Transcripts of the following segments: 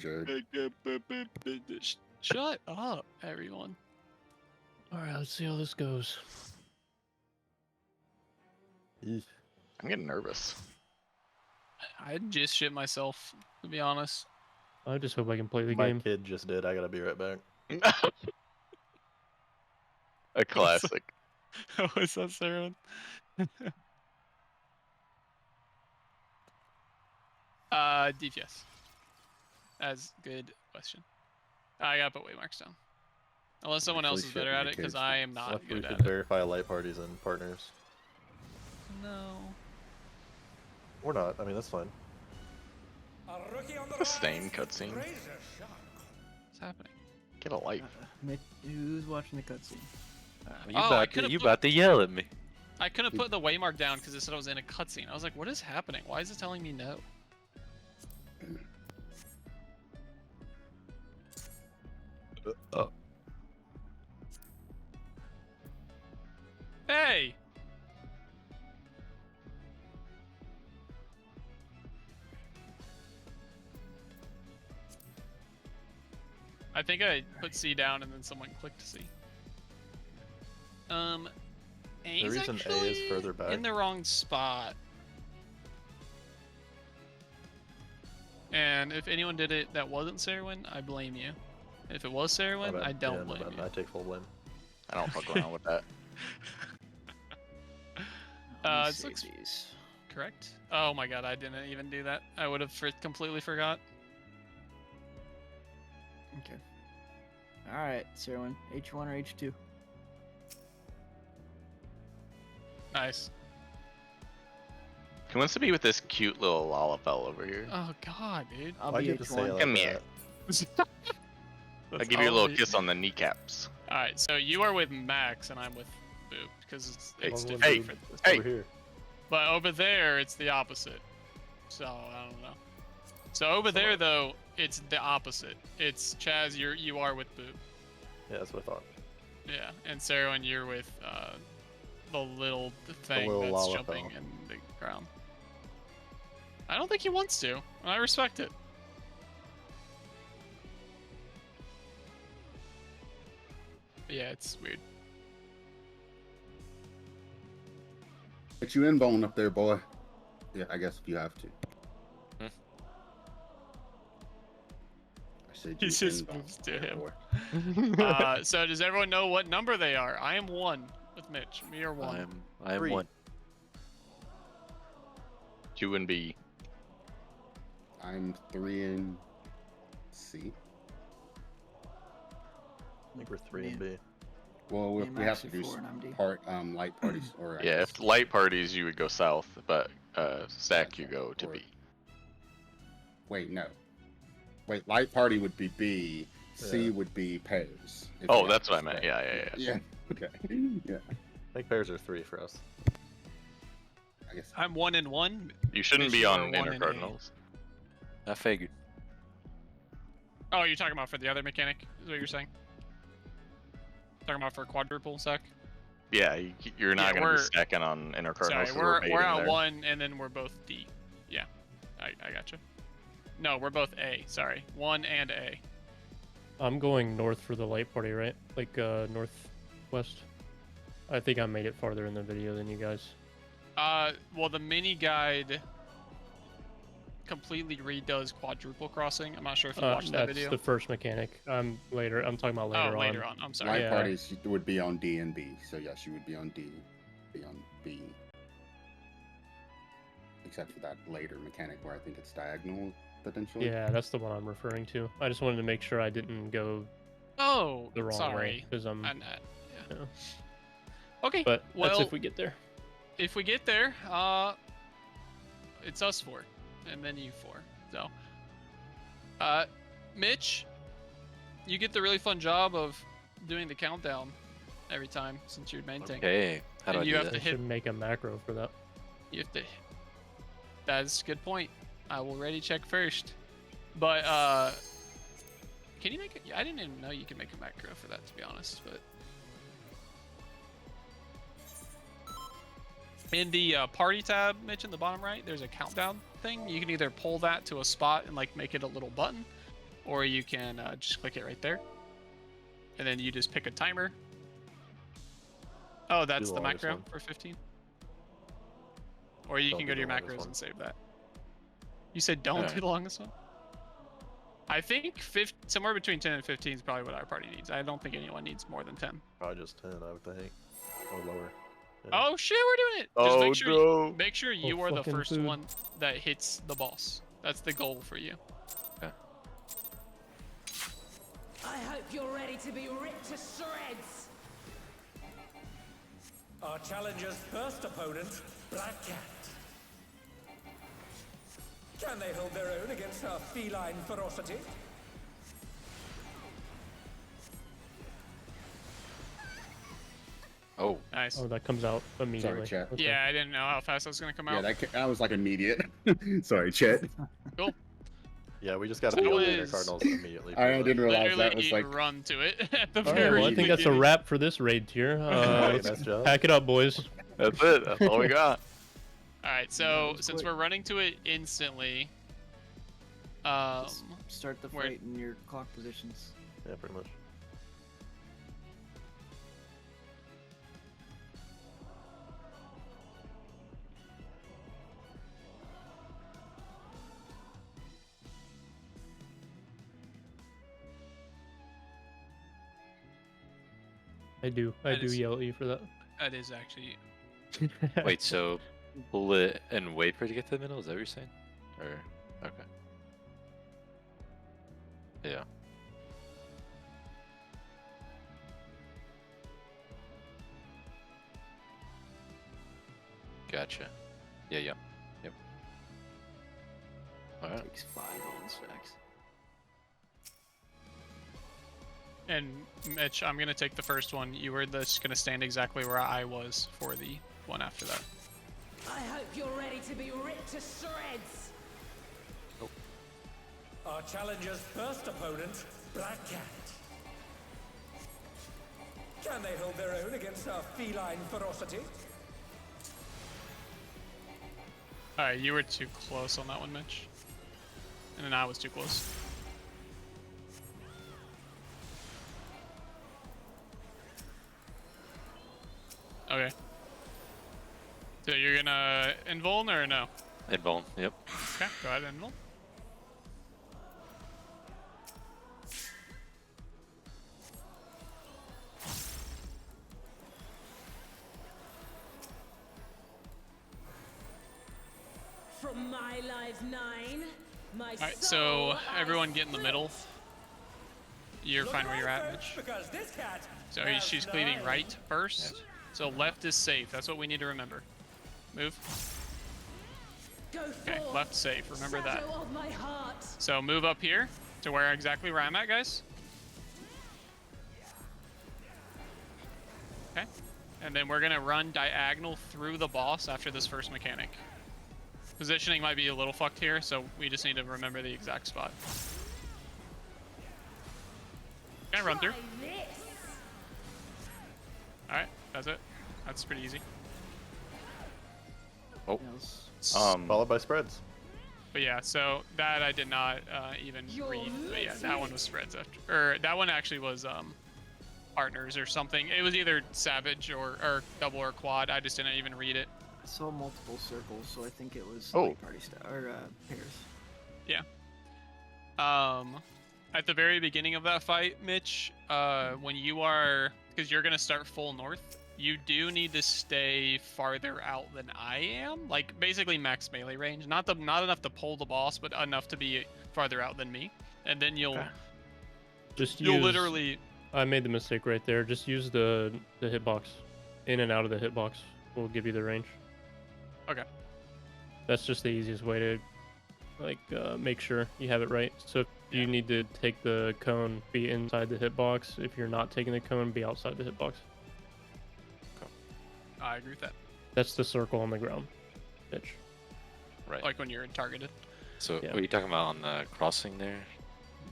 injured. Shut up, everyone. Alright, let's see how this goes. Eesh. I'm getting nervous. I just shit myself, to be honest. I just hope I can play the My game. kid just did. I gotta be right back. A classic. What's that, Sarah? DPS. That's a good question. I gotta put waymarks down. Unless someone else is better at it, because I am not We good should at it. verify light parties and partners. No. Or not. I mean, that's fine. The stain cutscene. What's happening? Get a life. Who's watching the cutscene? You about to yell at me. I couldn't put the waymark down because it said I was in a cutscene. I was like, what is happening? Why is it telling me no? Hey! I think I put C down and then someone clicked C. A's The reason A actually is further back. in the wrong spot. And if anyone did it that wasn't Sarwin, I blame you. If it was Sarwin, I don't blame you. I take full blame. I don't fuck around with that. This looks correct. Oh my god, I didn't even do that. I would have completely forgot. Okay. Alright, Sarwin. H1 or H2? Nice. Who wants to be with this cute little Lalafell over here? Oh god, dude. I'll Why'd be you have to say it H1. like Come here. that? I'll That's give you a all little we- kiss on the kneecaps. Alright, so you are with Max and I'm with Boop because it's Hey, different. hey, It's hey. over here. But over there, it's the opposite. So I don't know. So over there though, it's the opposite. It's Chaz. You are with Boop. Yeah, that's what I thought. Yeah, and Sarah, and you're with the little thing little that's Lalafell. jumping in the ground. I don't think he wants to. And I respect it. But yeah, it's weird. Get you in bone up there, boy. Yeah, I guess if you have to. Hmm. I said He you just in bone moves to there, him. boy. So does everyone know what number they are? I am 1 with Mitch. Me or 1? I am 3. 1. Q and B. I'm 3 in C. I think we're 3 and B. Well, Me we and have Max to are do 4 and I'm D. light parties or I Yeah, guess- if light parties, you would go south, but stack, you go to Or- B. Wait, no. Wait, light party would be B. C Yeah. would be pairs. if Oh, you that's have what I to meant. stay. Yeah. Yeah. Okay. Yeah. I think pairs are 3 for us. I guess. I'm 1 and 1. You shouldn't Mitch, be you are on 1 inner and A. cardinals. I figured. Oh, you're talking about for the other mechanic? Is what you're saying? Talking about for quadruple stack? Yeah, you're not Yeah, gonna we're- be stacking on inner cardinals. Sorry, 'cause we're baiting at there. 1 and then we're both D. Yeah, I gotcha. No, we're both A. Sorry, 1 and A. I'm going north for the light party, right? Like northwest. I think I made it farther in the video than you guys. Well, the mini guide completely redoes quadruple crossing. I'm not sure if you watched that That's video. the first mechanic. I'm talking about later on. Oh, later on. I'm sorry. Light Yeah. parties would be on D and B. So yes, you would be on D, be on B. Except for that later mechanic where I think it's diagonal potentially. Yeah, that's the one I'm referring to. I just wanted to make sure I didn't go Oh, the wrong way sorry. because I'm. Yeah. Yeah. Okay. But well, that's if we get there. if we get there, it's us 4, and then you 4. So, Mitch, you get the really fun job of doing the countdown every time since you're main tank. Okay. How do I do I that? should make a macro for that. You have to. That's a good point. I will ready check first. But can you make it? I didn't even know you could make a macro for that, to be honest. But in the party tab, Mitch, in the bottom right, there's a countdown thing. You can either pull that to a spot and like make it a little button, or you can just click it right there, and then you just pick a timer. Oh, that's the the longest macro one. for 15. Or you Don't can do go to your the longest macros one. and save that. You said don't do Alright. the longest one? I think somewhere between 10 and 15 is probably what our party needs. I don't think anyone needs more than 10. Probably just 10, I would think. Or lower. Yeah. Oh shit, we're doing it! Just Oh make sure no! you are the fucking first food. one that hits the boss. That's the goal for you. I hope you're ready to be ripped to shreds. Our challenger's first opponent, Black Cat. Can they hold their own against her feline ferocity? Oh, Nice. Oh, that comes out immediately. chat. Okay. Yeah, I didn't know how fast that was gonna come Yeah, out. that was like immediate. Sorry, Chet. Cool. Yeah, we just gotta That be on the Inner was- Cardinals immediately. I pretty much. didn't realize Literally that was like. run to it at the All right, very well, I think that's a beginning. wrap for this raid tier. Alright, Let's nice job. pack it up, boys. that's it. That's all we got. All right, so was since quick. we're running to it instantly, Just start the where- fight in your clock positions. Yeah, pretty much. I do That is- yell at you for that. that is actually Wait, so pull it and wait for it to get to the middle? Is that what you're saying? Or okay. Yeah. Gotcha. Yeah, yeah. Yep. Alright. Takes 5 on stacks. And Mitch, I'm gonna take the first one. You were just gonna stand exactly where I was for the one after that. I hope you're ready to be ripped to shreds. Our challenger's first opponent, Black Cat. Can they hold their own against her feline ferocity? Alright, you were too close on that one, Mitch. And then I was too close. Okay. So you're gonna invuln or no? Invuln, yep. Okay, go ahead, invuln. From my live 9, my Alright, so soul everyone I get in the middle. split. You're Look fine where you're at, right, Mitch. because this cat So has she's cleaving 9. right first. So left is safe. That's what we need to remember. Move. Go Okay, forth, left safe. Remember that. shadow of my heart. So move up here to where exactly where I'm at, guys. Okay. And then we're gonna run diagonal through the boss after this first mechanic. Positioning might be a little fucked here, so we just need to remember the exact spot. Okay, run through. Try this. Alright, that's it. That's pretty easy. Oh, Yes. followed by spreads. But yeah, so that I did not even You're read. But yeah, that one was losing. spreads after, or that one actually was partners or something. It was either savage or double or quad. I just didn't even read it. I saw multiple circles, so I think it was Oh. like party or pairs. Yeah. At the very beginning of that fight, Mitch, when you are, because you're gonna start full north, you do need to stay farther out than I am. Like basically max melee range, not enough to pull the boss, but enough to be farther out than me. And then you'll Just literally. I made the mistake right there. Just use the hitbox. In and out of the hitbox will give you the range. Okay. That's just the easiest way to make sure you have it right. So if you need to take the cone, be inside the hitbox. If you're not taking the cone, be outside the hitbox. I agree with that. That's the circle on the ground. Bitch. Right. Like when you're targeted. So Yeah. what are you talking about on the crossing there?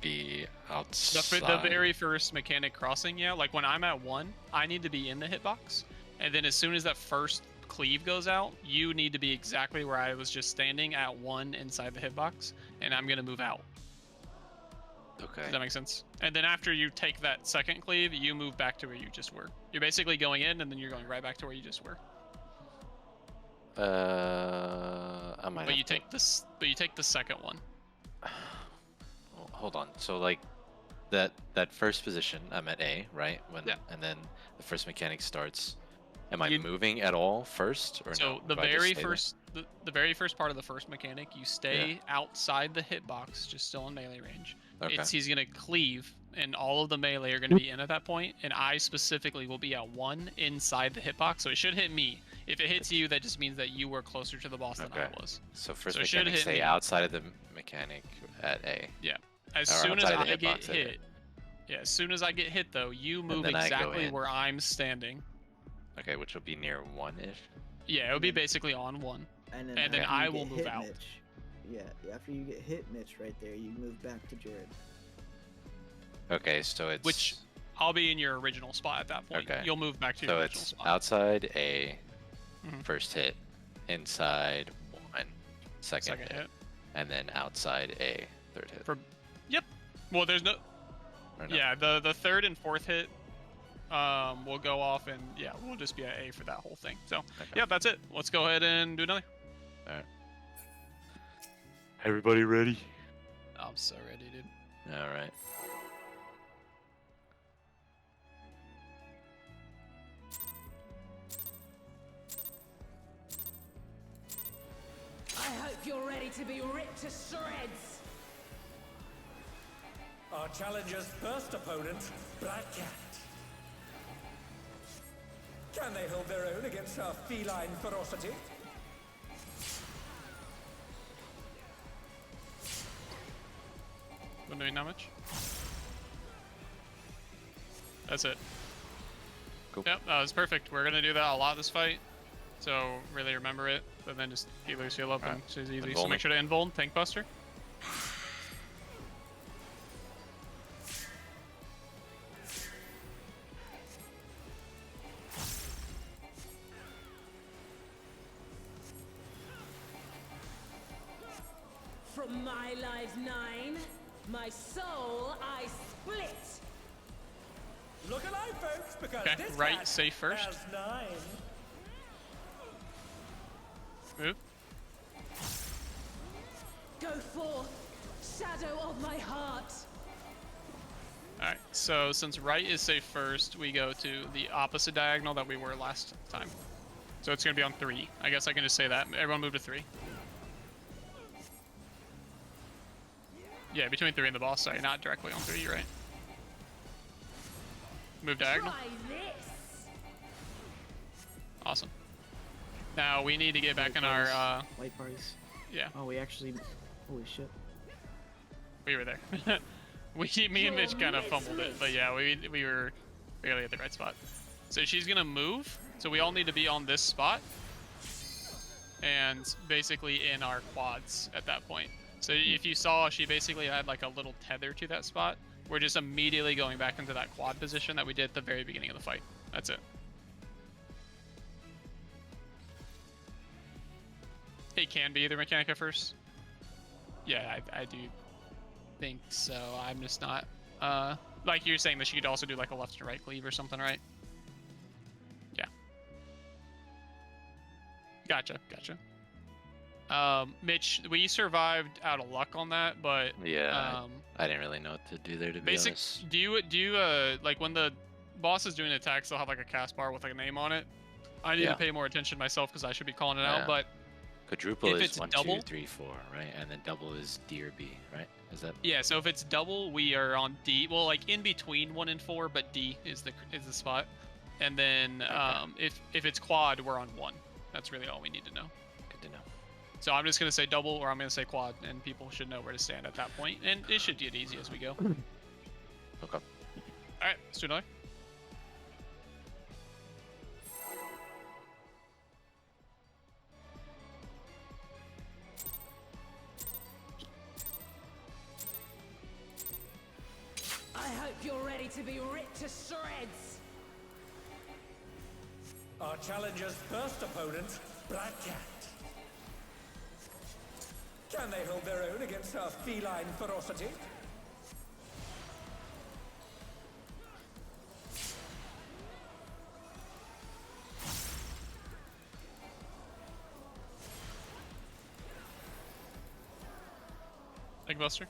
Be outside. The very first mechanic crossing, yeah. Like when I'm at 1, I need to be in the hitbox. And then as soon as that first cleave goes out, you need to be exactly where I was just standing at 1 inside the hitbox. And I'm going to move out. Okay. Does that make sense? And then after you take that second cleave, you move back to where you just were. You're basically going in, and then you're going right back to where you just were. I might. But you have to- take this. But you take the second one. Well, hold on. So like, that first position, I'm at A, right? Yeah. And then the first mechanic starts. Am I You- moving at all first or So no? the Do I just very stay there? first, the very first part of the first mechanic, you stay outside the hitbox, just still in melee range. Okay. He's gonna cleave, and all of the melee are gonna be in at that point, and I specifically will be at 1 inside the hitbox, so it should hit me. If it hits you, that just means that you were closer to the boss than I Okay. was. So first so it should mechanic hit stay me. outside of the mechanic at A. As Or soon as outside of the I get hitbox area. hit, as soon as I get hit though, you move then I go exactly in. where I'm standing. Okay, which will be near 1-ish. Yeah, it would be basically on 1. And And then after I you will get move hit, out. Mitch, yeah, after you get hit, Mitch, right there, you move back to Jared. Okay, so it's Which I'll be in your original spot at that point. Okay. You'll move back to your so original it's spot. outside A, Mhm. first hit, inside 1, second Second hit, hit. and then outside A, third hit. Yep. Well, there's no. Or no? Yeah, the third and fourth hit, will go off, and yeah, we'll just be at A for that whole thing. So Okay. yeah, that's it. Let's go ahead and do another. Everybody ready? I'm so ready, dude. All right. I hope you're ready to be ripped to shreds. Our challenger's first opponent, Black Cat. Can they hold their own against our feline ferocity? Been doing that much. That's it. Cool. Yep, that was perfect. We're gonna do that a lot this fight, so really remember it. But then just heal your seal up, and Alright. it's easy. Invul So me. make sure to invul Tank Buster. From my life 9, my soul I split. Look alive, folks, because Okay, this right, cat safe first. has 9. Move. Go forth, shadow of my heart. Alright, so since right is safe first, we go to the opposite diagonal that we were last time. So it's gonna be on 3. I guess I can just say that. Everyone move to 3. Yeah, between 3 and the boss, sorry, not directly on 3, you're right. Move diagonal. Try this. Awesome. Now we need to get back in our, Light parties. yeah, Oh, we actually. Holy shit. we were there. Me and Mitch kind of fumbled it, but yeah, we were barely at the right spot. So she's gonna move, so we all need to be on this spot. And basically in our quads at that point. So if you saw, she basically had like a little tether to that spot. We're just immediately going back into that quad position that we did at the very beginning of the fight. That's it. It can be either mechanic at first. Yeah, I do think so. I'm just not, like you're saying that she could also do like a left and right cleave or something, right? Yeah. Gotcha. Mitch, we survived out of luck on that, but Yeah, I didn't really know what to do there, to be basic. honest. Do you like when the boss is doing attacks, they'll have like a cast bar with like a name on it. I need Yeah. to pay more attention myself because I should be calling it Yeah. out. But Quadruple if is it's 1, double- 2, 3, 4, right? And then double is D or B, right? Is that? yeah, so if it's double, we are on D. Well, like in between 1 and 4, but D is the spot. And then if it's quad, we're on 1. That's really all we need to know. Good to know. So I'm just gonna say double, or I'm gonna say quad, and people should know where to stand at that point. And it should get easy as we go. Okay. All right, let's do another. I hope you're ready to be ripped to shreds. Our challenger's first opponent, Black Cat. Can they hold their own against our feline ferocity? Big Buster.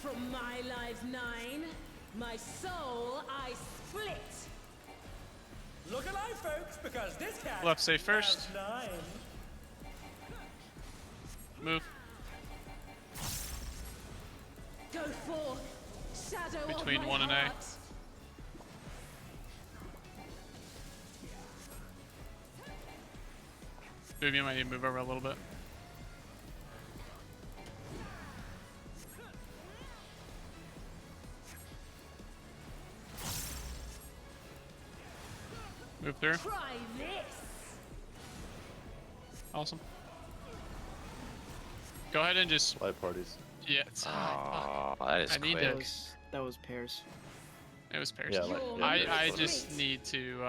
From my lives 9, my soul I split. Look alive, folks, because this cat Left safe first. has 9. Move. Go forth, shadow Between of my 1 and A. heart. Move, you might need to move over a little bit. Move through. Try this. Awesome. Go ahead and just Light parties. yeah. It's, Oh, that is I need quick. to- That was pairs. It was pairs. Yeah, like, yeah, I yeah, just need to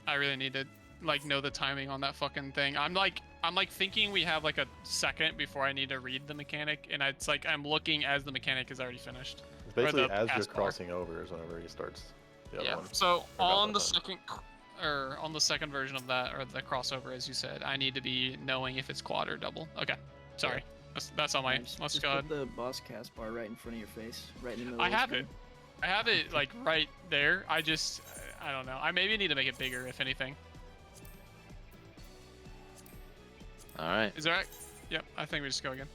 I really need to like know the timing on that fucking thing. I'm like thinking we have like a second before I need to read the mechanic, and it's like I'm looking as the mechanic is already finished. It's basically the as you're pass bar. crossing over is whenever he starts the other Yeah. one. So Forgot on the about that. second or on the second version of that, or the crossover, as you said, I need to be knowing if it's quad or double. Okay. Sorry. That's on my. Just Let's put go ahead. the boss cast bar right in front of your face, right in the middle. I of the have screen. it. I have it like right there. I don't know. I maybe need to make it bigger, if anything. All right. Is that right? Yep. I think we just go again.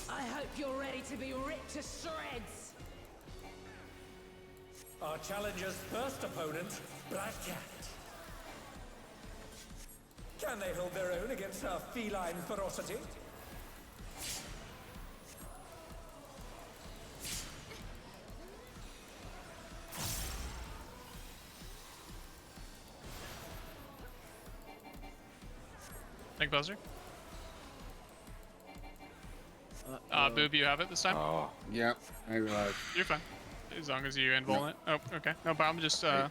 I hope you're ready to be ripped to shreds. Our challenger's first opponent, Black Cat. Can they hold their own against our feline ferocity? Think buzzer. Uh-oh. Boob, you have it this time. Oh, Yep, I realize. You're fine, as long as you invul it. Oh, okay. No problem. Just Yeah.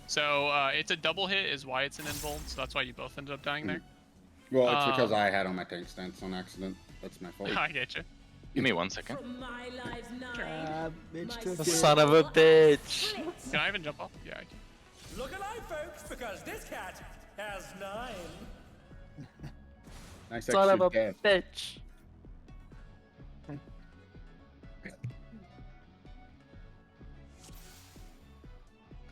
So it's a double hit is why it's an invul. So that's why you both ended up dying there. Well, it's because Um, I had on my tank stance on accident. That's my fault. I get you. Give me 1 second. From my lives 9, bitch my took soul it. Son of a I bitch. split. Can I even jump off? Yeah, I can. Look alive, folks, because this cat has 9. Nice Son of extra a death. bitch.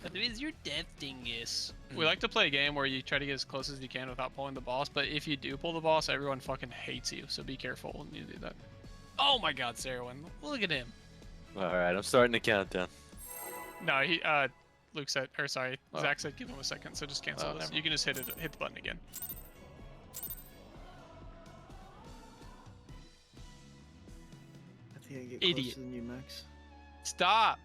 What is your death dingus? We like to play a game where you try to get as close as you can without pulling the boss, but if you do pull the boss, everyone fucking hates you, so be careful when you do that. Oh my god, Sarahwin. Look at him. All right, I'm starting the countdown. No, Luke said, or sorry, Oh. Zach said give him a second, so just cancel Oh, this. never You can just hit the button again. I think I get Idiot. close to the new max. Stop!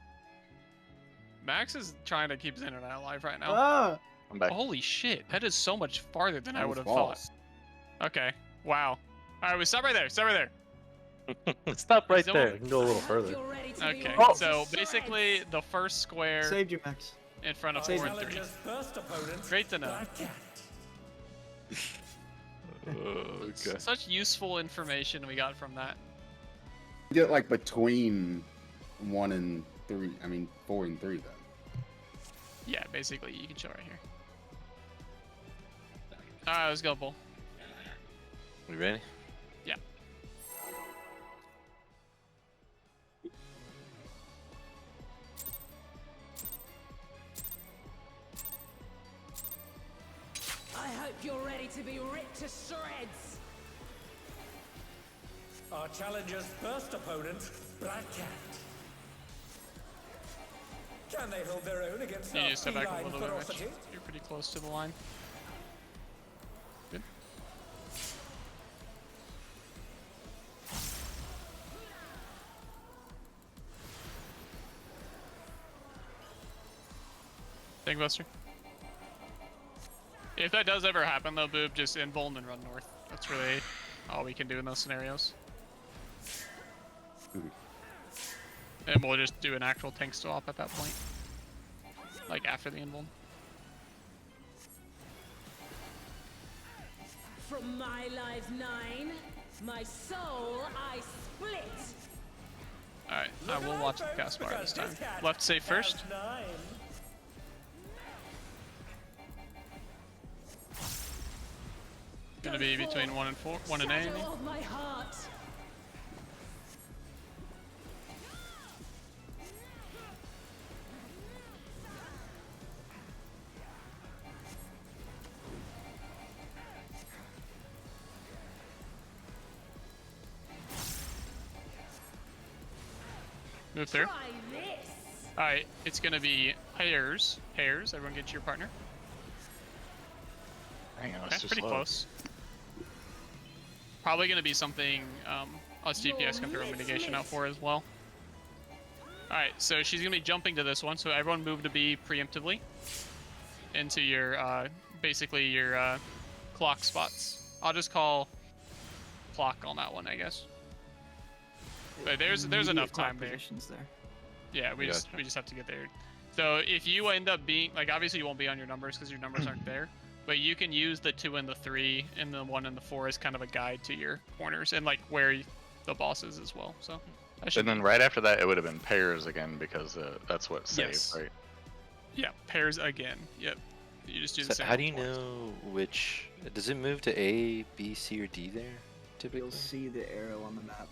Max is trying to keep his internet alive right now. Ah! I'm back. Holy shit, that is so much farther than I That would was have thought. false. Okay, wow. Alright, we stop right there, stop right there. Stop right Someone- there. We can go a little I hope further. you're ready to be Okay, ripped to so shreds. basically the first square Saved you, Max. in front of Our 4 and 3. challenger's first opponent, Great to know. Black Cat. Okay. Such useful information we got from that. You get like between 1 and 3. I mean, 4 and 3 then. Yeah, basically you can show right here. Alright, let's go, Bull. We ready? Yeah. I hope you're ready to be ripped to shreds. Our challenger's first opponent, Black Cat. Can they hold their own against You our need to step back a feline little bit, Rich. ferocity? You're pretty close to the line. Good. Tank Buster. If that does ever happen though, Boob, just invuln and run north. That's really all we can do in those scenarios. And we'll just do an actual tank swap at that point. Like after the invuln. From my life 9, my soul I split. Alright, I will watch the cast bar this time. Left safe first. Gonna be between 1 and 4, 1 and 8. Shadow of my heart. Move through. Try this. Alright, it's gonna be pairs. Pairs, everyone get your partner. Hang on, Okay, it's too pretty slow. close. Probably gonna be something us DPS can throw mitigation out for as well. Alright, so she's gonna be jumping to this one, so everyone move to B preemptively into your basically your clock spots. I'll just call clock on that one, I guess. But there's Immediate enough clock time there. positions there. Yeah, we just have to get there. So if you end up being like, obviously you won't be on your numbers because your numbers aren't there, but you can use the 2 and the 3 and the 1 and the 4 as kind of a guide to your corners and like where the boss is as well. So that should And then right after that, it would have been pairs again because that's what saved, Yes. right? yeah, pairs again. Yep. You just do the So same. how do you twice. know which? Does it move to A, B, C, or D there? Typically. You'll see the arrow on the map.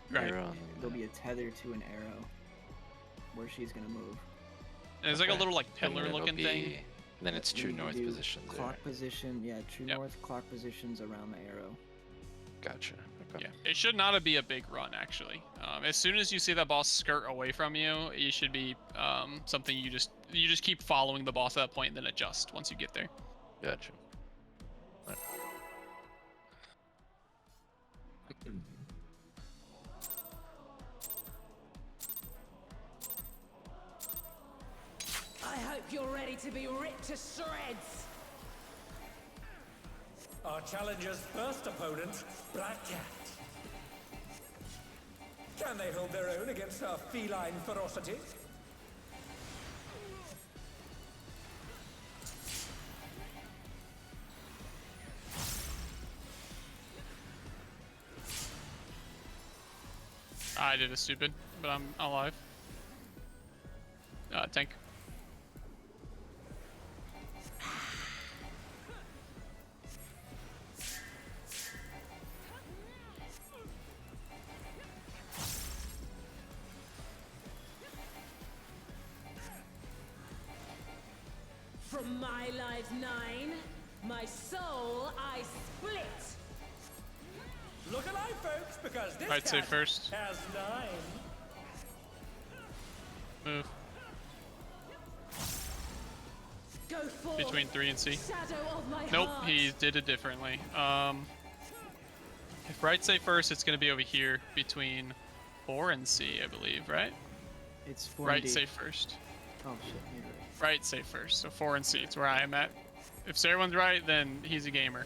Right. Arrow on the There'll map. be a tether to an arrow where she's gonna move. And there's like a Okay. little like And then pillar it'll looking be- thing. Then it's You true need to north do positions there. Clock position, yeah, true Yep. north clock positions around the arrow. Gotcha. Okay. Yeah, it should not be a big run actually. As soon as you see that boss skirt away from you, you should be something you just keep following the boss at that point and then adjust once you get there. Gotcha. Alright. I hope you're ready to be ripped to shreds. Our challenger's first opponent, Black Cat. Can they hold their own against our feline ferocity? I did a stupid, but I'm alive. Tank. From my life 9, my soul I split. Look alive, folks, because this I'd say cat first. has 9. Move Go forth. between 3 and C. Shadow of my Nope, heart. he did it differently. If right say first, it's gonna be over here between 4 and C, I believe, right? It's 4 Right D. say first. Oh shit, you're right. Right say first. So 4 and C, it's where I am at. If everyone's right, then he's a gamer.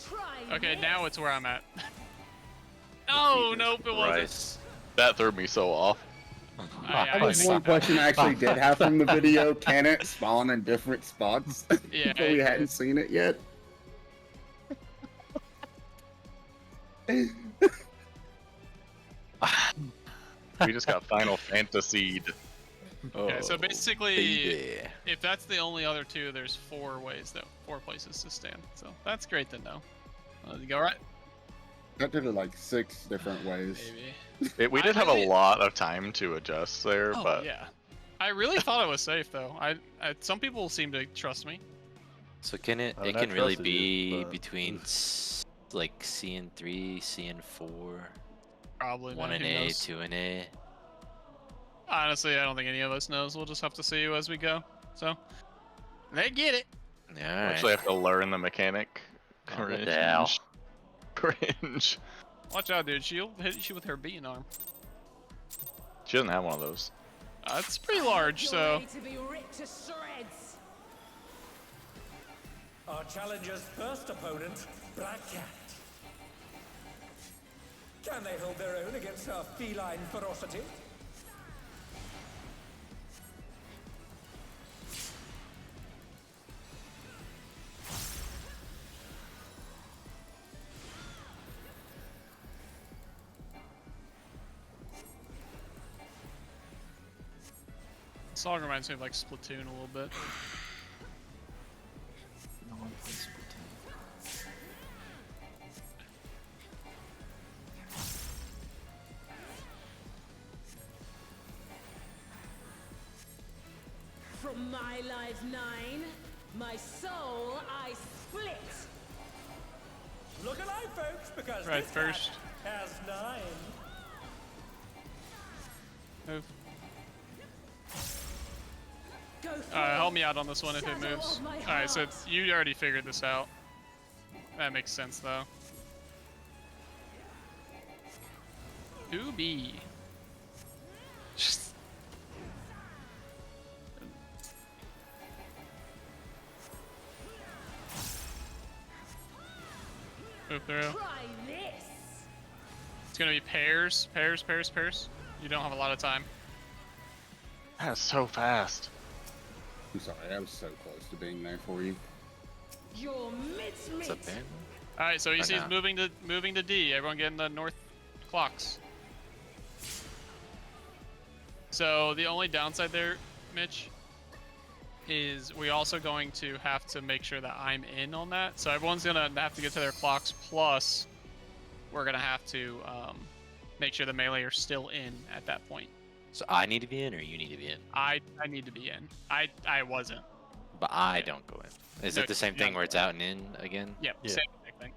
Try Okay, this. now it's where I'm at. Oh, nope, it wasn't. Christ. That threw me so off. I I have one question I actually did have from the video. Can it spawn in different spots? Yeah, But we it hadn't did. seen it yet. We just got Final Fantasied. Okay, so Oh, basically, baby. if that's the only other 2, there's 4 places to stand. So that's great to know. You go right, I did it like 6 different ways. maybe. We did I have a really- lot of time to adjust there, Oh but yeah, I really thought it was safe though. Some people seem to trust me. So can it? I mean, It I can really trusted you, be but- between like C and 3, C and 4, Probably 1 man, and who A, knows? 2 and A. Honestly, I don't think any of us knows. We'll just have to see as we go. So, they get it. we Alright. actually have to learn the mechanic. Oh, what the hell? Cringe. Watch out, dude. She'll hit you with her beating arm. She doesn't have one of those. It's pretty large, You're so ready to be ripped to shreds. Our challenger's first opponent, Black Cat. Can they hold their own against our feline ferocity? Song reminds me of like Splatoon a little bit. No one plays Splatoon. From my life 9, my soul I split. Look alive, folks, because Right, this first. cat has 9. Move. Go Help me out on this one if it Shadow moves. of my Alright, so heart. you already figured this out. That makes sense though. 2B. Just... Move through. Try this. It's gonna be pairs, pairs, pairs, pairs. You don't have a lot of time. That's so fast. I'm sorry, I was so close to being there for you. Your What's meat. up, man? Alright, so he Or sees not. moving to D. Everyone getting the north clocks. So the only downside there, Mitch, is we also going to have to make sure that I'm in on that. So everyone's gonna have to get to their clocks. Plus, we're gonna have to make sure the melee are still in at that point. So I need to be in, or you need to be in? I need to be in. I wasn't. But I don't go in. Is No, it the same yeah. thing where it's out and in again? Yep, Yeah. same exact thing.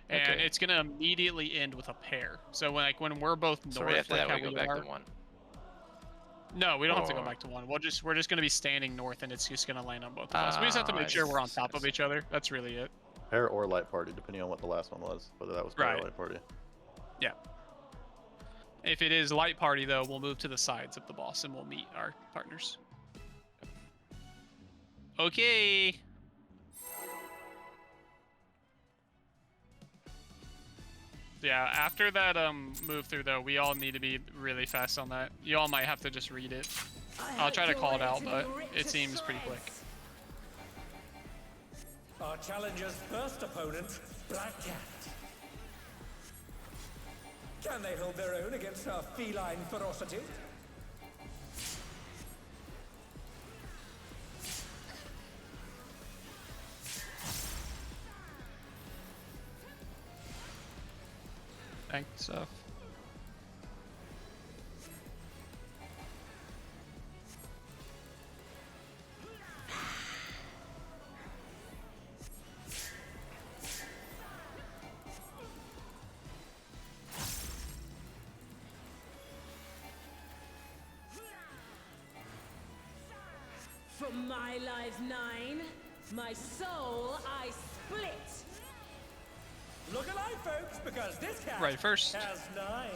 And Okay. it's gonna immediately end with a pair. So when we're both north, So right after like that, how we go we back are, to 1. No, we don't have to go Or- back to 1. We're just gonna be standing north, and it's just gonna land on both of us. We just have to Ah, make I sure we're on see, top I of see. each other. That's really it. Pair or light party, depending on what the last one was. Whether that was pair Right. or light party. Yeah. If it is light party, though, we'll move to the sides of the boss, and we'll meet our partners. Okay. Yeah, after that move through though, we all need to be really fast on that. You all might have to just read it. I'll try to call it out, but it seems pretty quick. Our challenger's first opponent, Black Cat. Can they hold their own against our feline ferocity? Thanks, stuff. From my life 9, my soul I split. Look alive, folks, because this cat Right, first. has 9.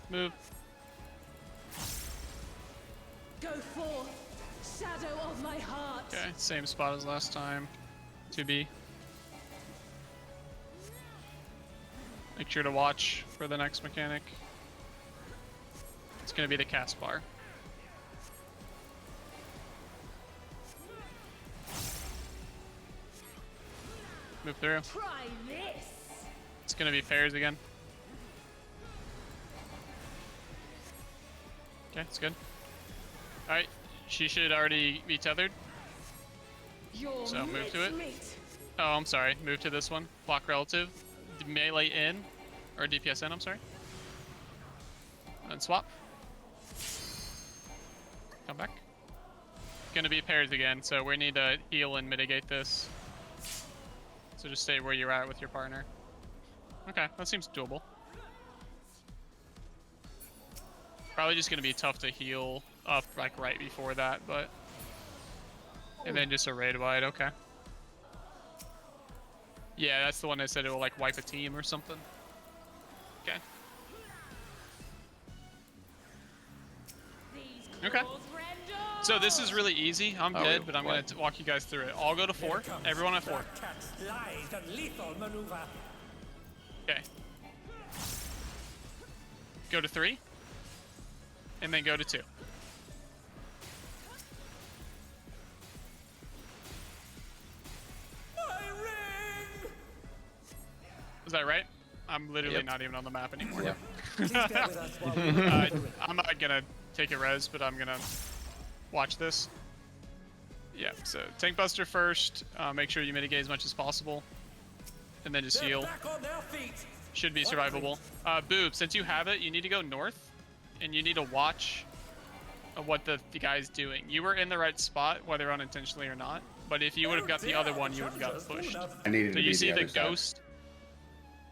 Move. Go forth, shadow of my heart. Okay, same spot as last time. 2B. Make sure to watch for the next mechanic. It's gonna be the cast bar. Move through. Try this. It's gonna be pairs again. Okay, it's good. Alright, she should already be tethered. Your So move to it. meat. Oh, I'm sorry. Move to this one. Block relative. Melee in. Or DPS in, I'm sorry. And swap. Come back. Gonna be pairs again, so we need to heal and mitigate this. So just stay where you're at with your partner. Okay, that seems doable. Probably just gonna be tough to heal up like right before that, but... And then just a raid wide, okay. Yeah, that's the one that said it will like wipe a team or something. Okay. These Okay. claws render. So this is really easy. I'm Oh, dead, but I'm what? gonna walk you guys through it. I'll go to 4. Here comes Everyone at 4. Black Cat's lithe and lethal maneuver. Okay. Go to 3. And then go to 2. Is that right? I'm literally Yep. not even on the map anymore. Yeah. Please bear with us while we repair the ring. I'm not gonna take a res, but I'm gonna watch this. Yeah, so Tank Buster first. Make sure you mitigate as much as possible. And then just They're heal. back on their feet. Should be survivable. Boob, since you have it, you need to go north. And you need to watch what the guy's doing. You were in the right spot, whether unintentionally or not. But if you would have got the other one, you would have got pushed. I needed So to you be see the other side. ghost?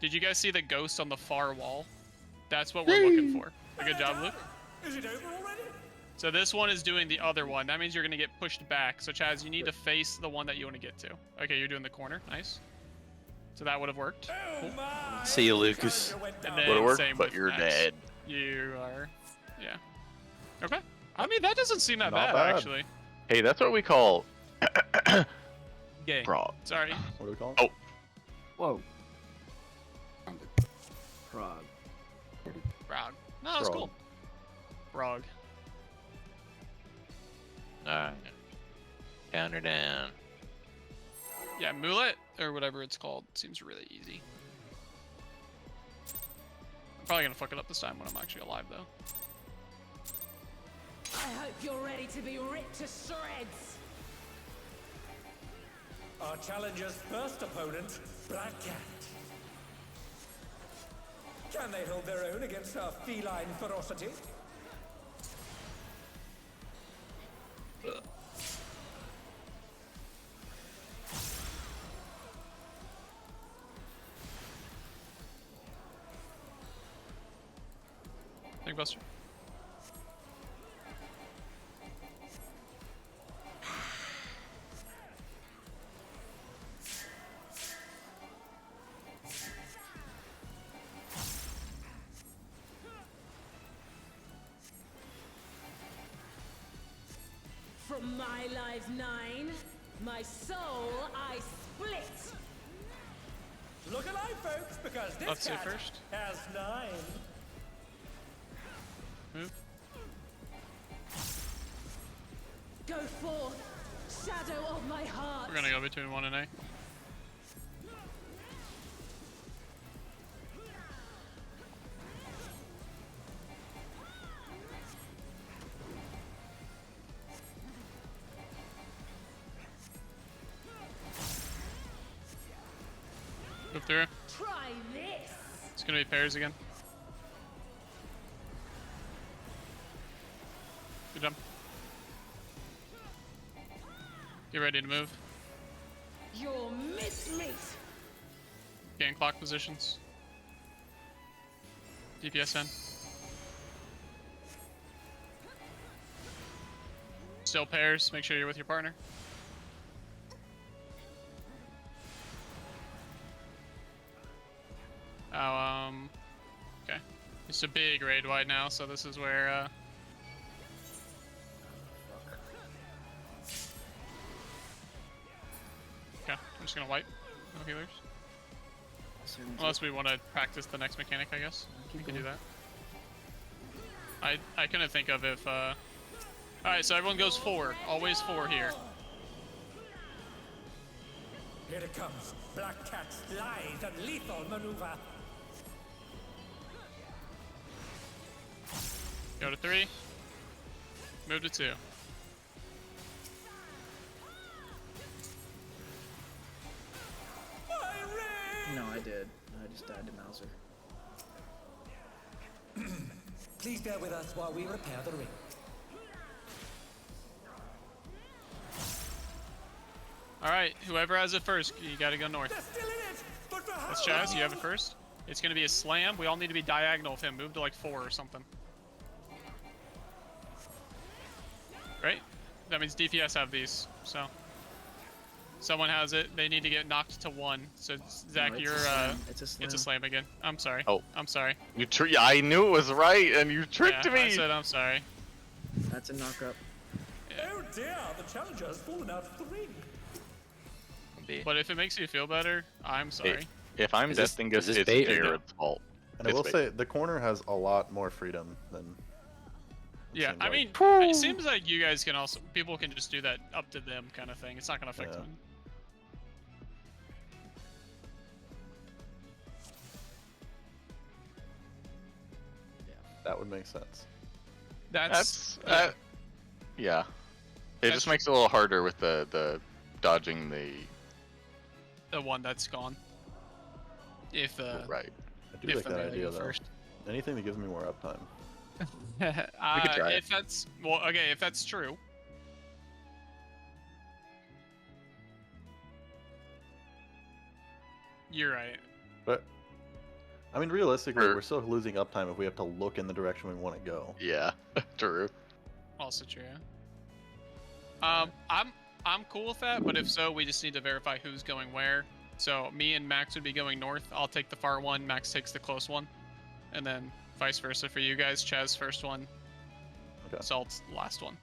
Did you guys see the ghost on the far wall? That's what we're looking for. A good job, Luke. Is it over already? So this one is doing the other one. That means you're going to get pushed back. So Chaz, you need to face the one that you want to get to. Okay, you're doing the corner. Nice. So that would have worked. Oh my! See you, Lucas. And then Would've worked, same but with you're Max. dead. You are. Yeah. Okay. I mean, that doesn't seem that Not bad, bad. actually. Hey, that's what we call Gay. frog. Sorry. What do we call it? Oh. Whoa. Frog. Frog. No, that's Frog. cool. Frog. Alright. Counter down. Yeah, Mulet, or whatever it's called, seems really easy. I'm probably gonna fuck it up this time when I'm actually alive, though. I hope you're ready to be ripped to shreds. Our challenger's first opponent, Black Cat. Can they hold their own against our feline ferocity? Tank Buster. From my life 9, my soul I split. Look alive, folks, because this Let's see cat first. has 9. Move. Go forth, shadow of my heart. We're gonna go between 1 and A. Move through. Try this. It's gonna be pairs again. Good job. Get ready to move. You'll miss me. Gain clock positions. DPS in. Still pairs. Make sure you're with your partner. Oh, okay. It's a big raid wide now, so this is where, okay, I'm just gonna wipe. No healers. Unless we want to practice the next mechanic, I guess. We can do that. I couldn't think of if, Alright, so everyone goes 4. Always 4 here. Here it comes. Black Cat's lithe and lethal maneuver. Go to 3. Move to 2. No, I did. I just died to Mauser. Please bear with us while we repair the ring. Alright, whoever has it first, you gotta go north. They're still in it, but for how That's Chaz, you have it long? first. It's gonna be a slam. We all need to be diagonal of him. Move to like 4 or something. Right? That means DPS have these, so. Someone has it. They need to get knocked to 1. So Zach, No, it's you're a slam. It's a slam. it's a slam again. I'm sorry. Oh. I'm sorry. You I knew it was right, and you tricked Yeah, me. I said I'm sorry. That's a knock up. Oh dear, the challenger's fallen out of the ring. B. But if it makes you feel better, I'm sorry. If I'm Is this- Death is Dingus, this it's bait or no? Jared's fault. And I It's will bait. say the corner has a lot more freedom than. it Yeah, seems I like. mean, it seems like you guys can also, people can just do that up to them kind of thing. It's not gonna affect Yeah. them. That would make sense. That's Yeah. It That's just makes it a little harder with the dodging the the one that's gone. If right. I do if like the that melee idea go though. first. Anything that gives me more uptime. We could try it. If that's well, okay, if that's true. You're right. But I mean, realistically, Or- we're still losing uptime if we have to look in the direction we want to go. Yeah, true. Also true. I'm cool with that, but if so, we just need to verify who's going where. So me and Max would be going north. I'll take the far one. Max takes the close one, and then vice versa for you guys. Chaz first one. Okay. Salt's last one.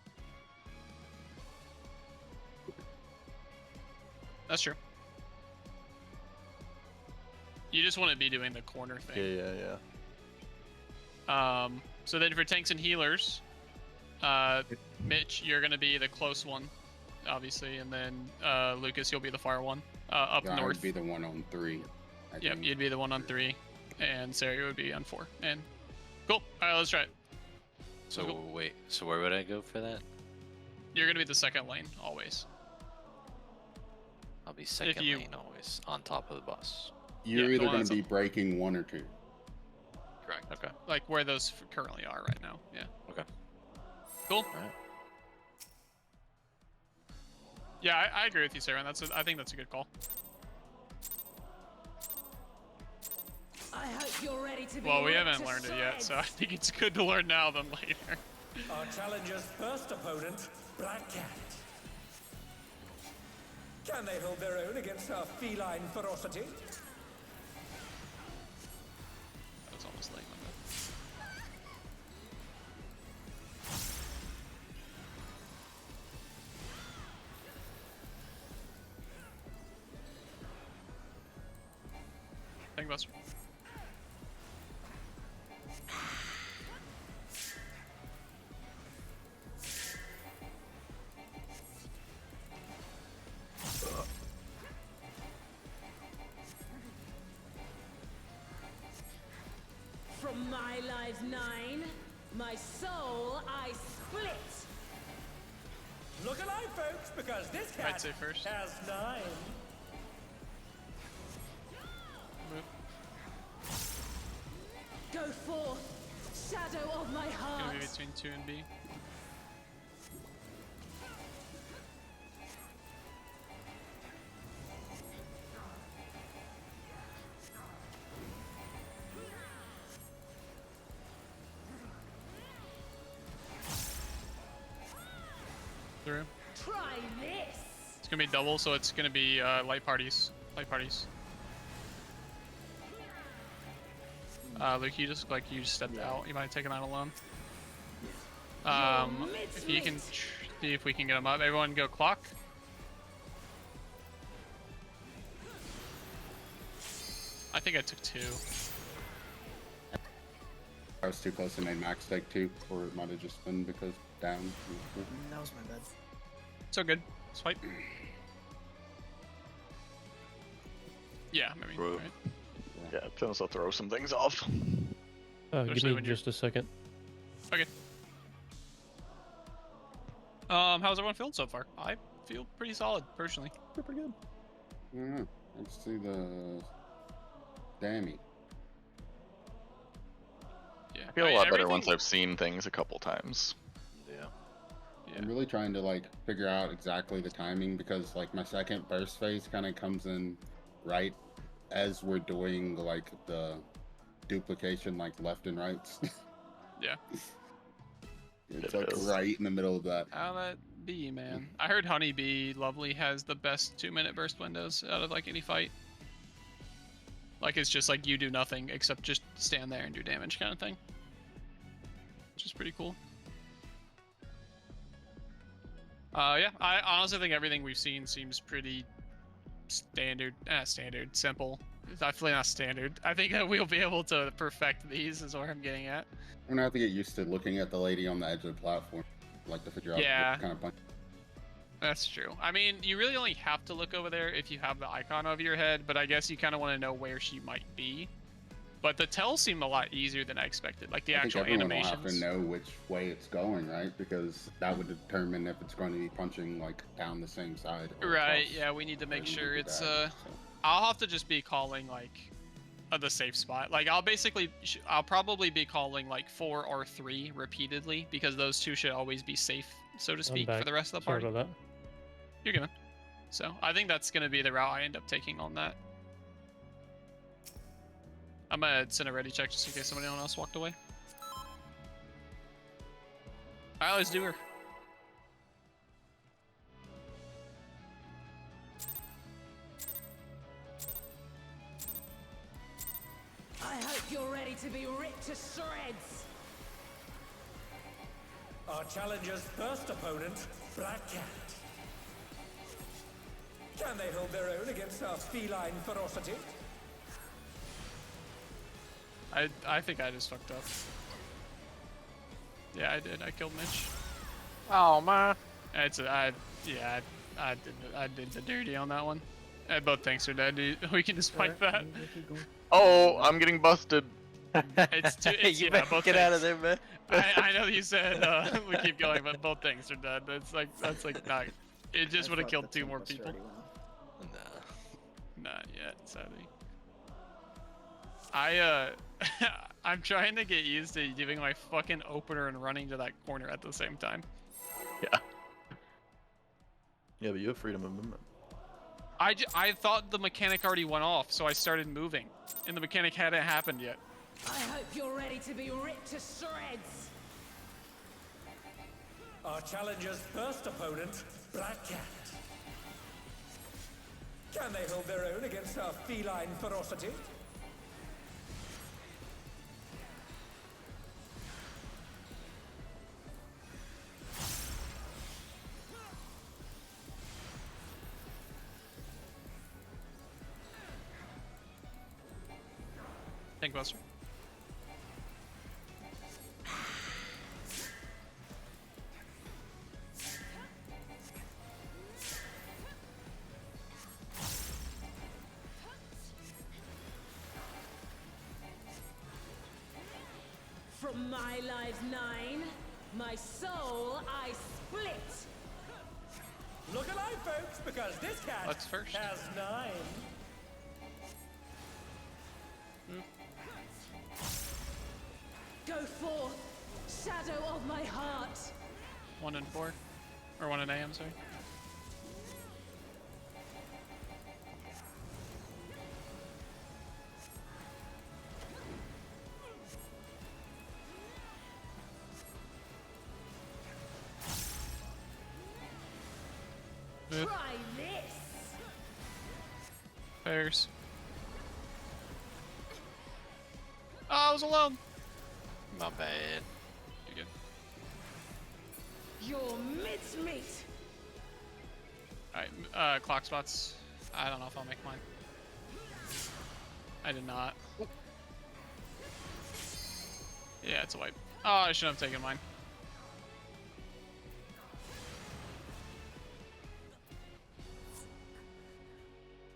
That's true. You just want to be doing the corner thing. Yeah. So then for tanks and healers, Mitch, you're gonna be the close one, obviously, and then Lucas, you'll be the far one, up Yeah, I north. would be the one on 3. I Yep, think. you'd be the one on 3, and Sarah would be on 4. And cool. All right, let's try it. So Cool. wait, so where would I go for that? You're gonna be the second lane always. I'll be second you- lane always, on top of the bus. You're Yeah, the either one going to that's be breaking 1 or 2. Correct. Okay. Like where those currently are right now. Yeah. Okay. Cool. Alright. Yeah, I agree with you, Sarah. I think that's a good call. I hope you're ready to be Well, we ripped haven't to learned it yet, so I shreds. think it's good to learn now than later. Our challenger's first opponent, Black Cat. Can they hold their own against our feline ferocity? That was almost late. My bad. Thank you, Buster. From my lives 9, my soul I split. Look alive, folks, because this I'd cat say first. has 9. Move. Go forth, shadow of my heart. Gonna be between 2 and B. Through. Try this. It's gonna be double, so it's gonna be light parties. Light parties. Luke, you just look like you just stepped out. You might have taken that alone. If you can see if we can get him up. Everyone go clock. I think I took 2. I was too close and made Max take 2, or it might have just been because down. That was my bad. So good. Swipe. Yeah, maybe. Bro. Right. Yeah, it tends to throw some things off. Give Especially me when you're- just a second. Okay. How's everyone feeling so far? I feel pretty solid, personally. Pretty good. I don't know. Let's see the Dammy. Yeah. I feel a lot better everything- once I've seen things a couple times. Yeah. Yeah. I'm really trying to like figure out exactly the timing because like my second burst phase kind of comes in right as we're doing like the duplication like left and right. Yeah. It's It like is. right in the middle of that. How that be, man? I heard Honeybee Lovely has the best 2-minute burst windows out of like any fight. Like it's just like you do nothing except just stand there and do damage kind of thing. Which is pretty cool. Yeah, I honestly think everything we've seen seems pretty standard, simple. definitely not standard. I think that we'll be able to perfect these is where I'm getting at. I'm gonna have to get used to looking at the lady on the edge of the platform, like to figure out Yeah. what kind of punch. That's true. I mean, you really only have to look over there if you have the icon over your head, but I guess you kind of want to know where she might be. But the tells seem a lot easier than I expected. Like the I think actual everyone will animations. have to know which way it's going, right? Because that would determine if it's going to be punching like down the same side. or Right. across Yeah, we need to make where we sure need it's. that, so. I'll have to just be calling like the safe spot. Like I'll probably be calling like 4 or 3 repeatedly because those two should always be safe, so to speak, for the rest of the Sorry party. about that. You're good. So I think that's gonna be the route I end up taking on that. I'm gonna send a ready check just in case somebody else walked away. I always do her. I hope you're ready to be ripped to shreds. Our challenger's first opponent, Black Cat. Can they hold their own against our feline ferocity? I think I just fucked up. Yeah, I did. I killed Mitch. Oh man. I did the dirty on that one. Both tanks are dead. Dude. We can just fight that. Oh, I'm getting busted. It's too. It's, You yeah, better both get out of tanks. there, man. I know you said we keep going, but both tanks are dead. That's like not. It just I would have thought killed the 2 more tempest people. already went off. Nah. Not yet, sadly. I'm trying to get used to doing my fucking opener and running to that corner at the same time. Yeah. Yeah, but you have freedom of movement. I thought the mechanic already went off, so I started moving, and the mechanic hadn't happened yet. I hope you're ready to be ripped to shreds. Our challenger's first opponent, Black Cat. Can they hold their own against our feline ferocity? Tank Buster. From my life 9, my soul I split. Look alive, folks, because this cat What's first? has 9. Go forth, shadow of my heart. 1 and 4, or 1 and A. I'm sorry. Move. Try this. Bears. Oh, I was alone. My bad. You're good. Your mincemeat. Alright, clock spots. I don't know if I'll make mine. I did not. Yeah, it's a wipe. Oh, I should have taken mine.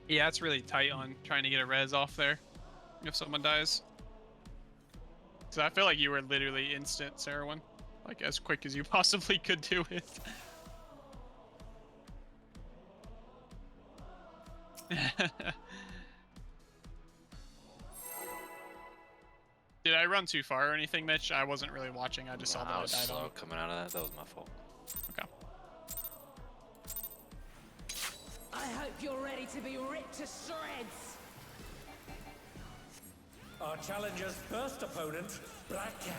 Yeah, it's really tight on trying to get a res off there if someone dies. So I feel like you were literally instant, Sarahwin. Like, as quick as you possibly could do it. Did I run too far or anything, Mitch? I wasn't really watching. I just saw that I I was died slow on. coming out of that. That was my fault. Okay. I hope you're ready to be ripped to shreds. Our challenger's first opponent, Black Cat.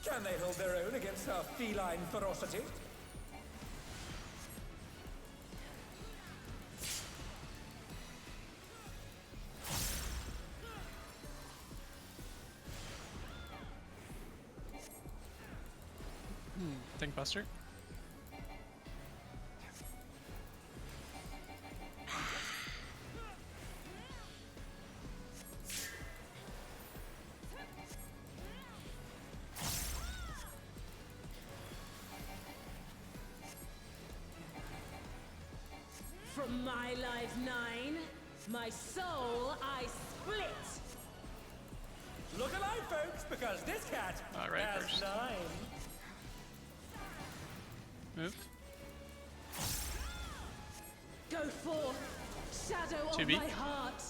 Can they hold their own against our feline ferocity? Think Buster. From my life 9, my soul I split. Look alive, folks, because this cat All right, has first. 9. Move. Go forth, shadow of 2B. my heart.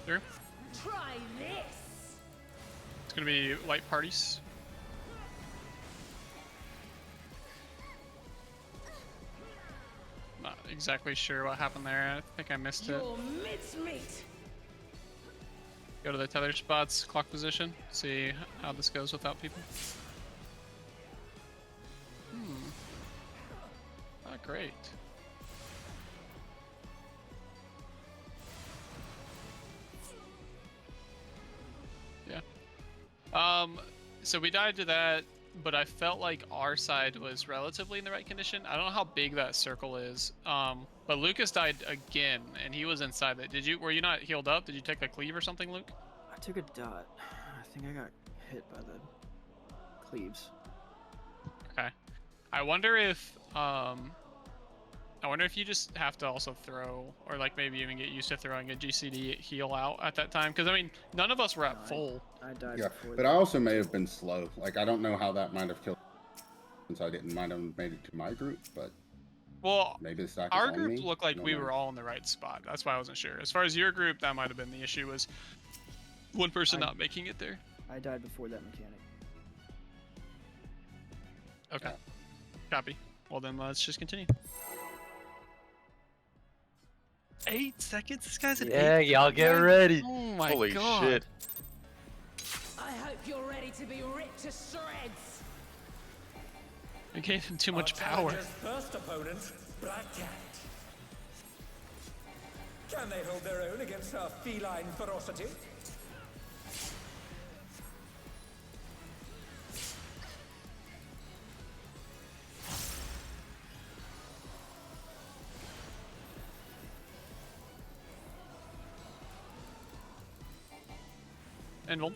Through. Try this. It's gonna be white parties. Not exactly sure what happened there. I think I missed it. Your mincemeat. Go to the tether spots, clock position, see how this goes without people. Not great. Yeah. So we died to that, but I felt like our side was relatively in the right condition. I don't know how big that circle is. But Lucas died again, and he was inside that. Were you not healed up? Did you take a cleave or something, Luke? I took a dot. I think I got hit by the cleaves. Okay. I wonder if you just have to also throw, or like maybe even get used to throwing a GCD heal out at that time, because I mean none of us were at full. I died Yeah, before but that. I also may have been slow. Like I don't know how that might have killed since I might have made it to my group, but Well, maybe the stack is our on group me. looked I like don't we know. were all in the right spot. That's why I wasn't sure. As far as your group, that might have been the issue, was one person not making it there. I died before that mechanic. Okay. Copy. Well then, let's just continue. 8 seconds? This guy's at 8 Yeah, y'all get seconds? ready. Oh my Holy god. shit. I hope you're ready to be ripped to shreds. We gave him too much Our power. challenger's first opponent, Black Cat. Can they hold their own against our feline ferocity? Invul.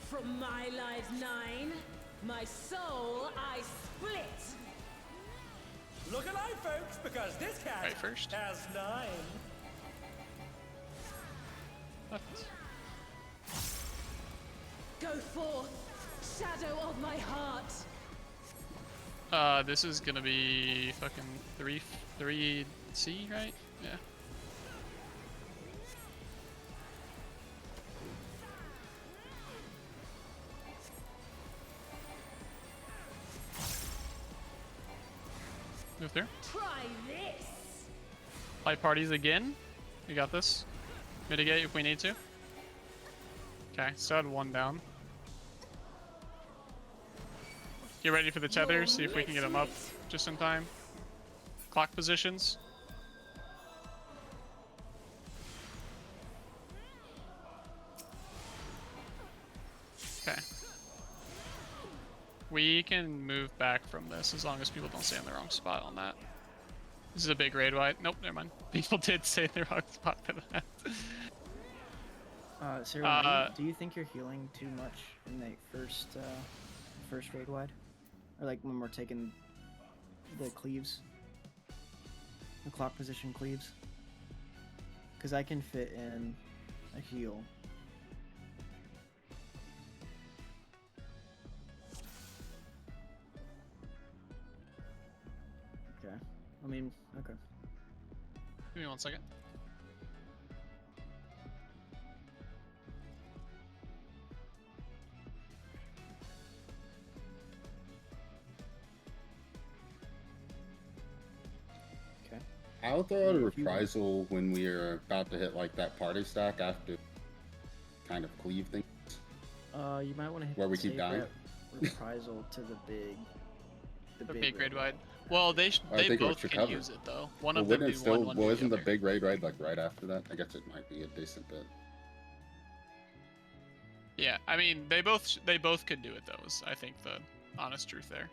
From my life 9, my soul I split. Look alive, folks, because this cat Right first. has 9. Left. Go forth, shadow of my heart. This is gonna be fucking 3C, right? Yeah. Move there. Try this. Play parties again. We got this. Mitigate if we need to. Okay, still had 1 down. Get ready for the tether, see if we can get him up just in time. Clock positions. Okay. We can move back from this as long as people don't stay in the wrong spot on that. This is a big raid wide. Nope, never mind. People did stay in the wrong spot for that. Sarah, do you think you're healing too much in that first raid wide? Or like when we're taking the cleaves? The clock position cleaves? Because I can fit in a heal. Okay. I mean, okay. Give me 1 second. Okay. I'll throw out a reprisal when we are about to hit like that party stack after kind of cleave thing. You might want to hit Where we the keep save dying? reprisal to the big The big raid wide. Well, I they think it both should can cover. use it though. One Well, of them wouldn't do it still? one Well, do isn't the the other. big raid like right after that? I guess it might be a decent bit. Yeah, I mean they both could do it though. Is I think the honest truth there.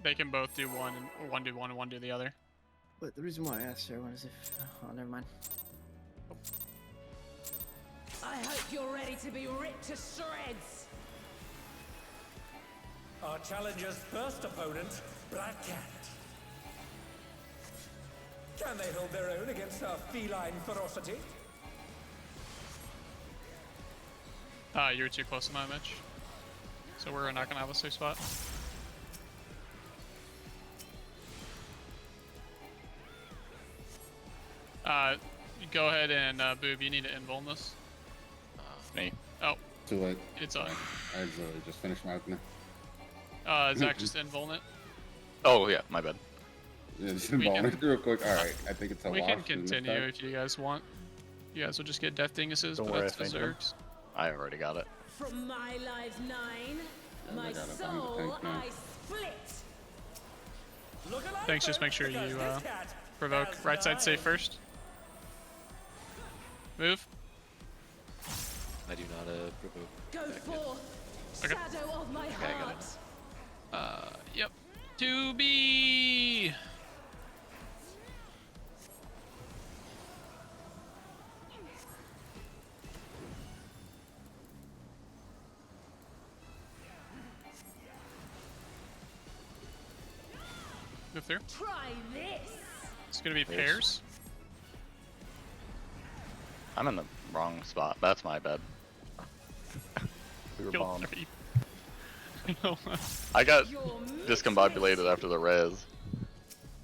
They can both do one, or one do one and one do the other. But the reason why I asked everyone is if... Oh, never mind. I hope you're ready to be ripped to shreds. Our challenger's first opponent, Black Cat. Can they hold their own against our feline ferocity? You were too close to my Mitch. So we're not gonna have a safe spot. Go ahead and Boob, you need to invuln this. Me. Oh, Too late. it's on. I literally just finished my opener. Zach, just invuln it. Oh yeah, my bad. Yeah, just We involve can- it real quick. All right, I think it's a We wash. can in this continue deck. if you guys want. You guys will just get death dinguses, Don't but worry, that's I think them. Zergs. I already got it. From my lives 9, I my got it, I'm the soul tank now. I split. Look alive, Thanks, just make folks, sure because you this cat provoke. has Right side safe nine. first. Move. I do not provoke. Go that good. forth, Okay. shadow of my I got heart. it. Yep. To be. Move through. Try this. It's gonna be Pairs. pairs. I'm in the wrong spot. That's my bad. We were Kill bombed. 3. I got You're discombobulated after the res.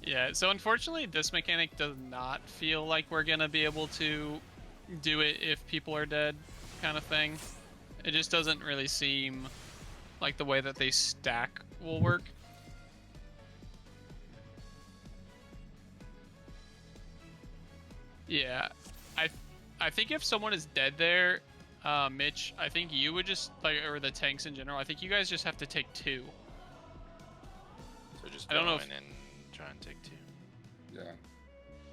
Yeah, so unfortunately this mechanic does not feel like we're gonna be able to do it if people are dead, kind of thing. It just doesn't really seem like the way that they stack will work. Yeah, I think if someone is dead there, Mitch, I think you would just like, or the tanks in general, I think you guys just have to take 2. So just I go don't know if- in and try and take 2. Yeah. 'Cause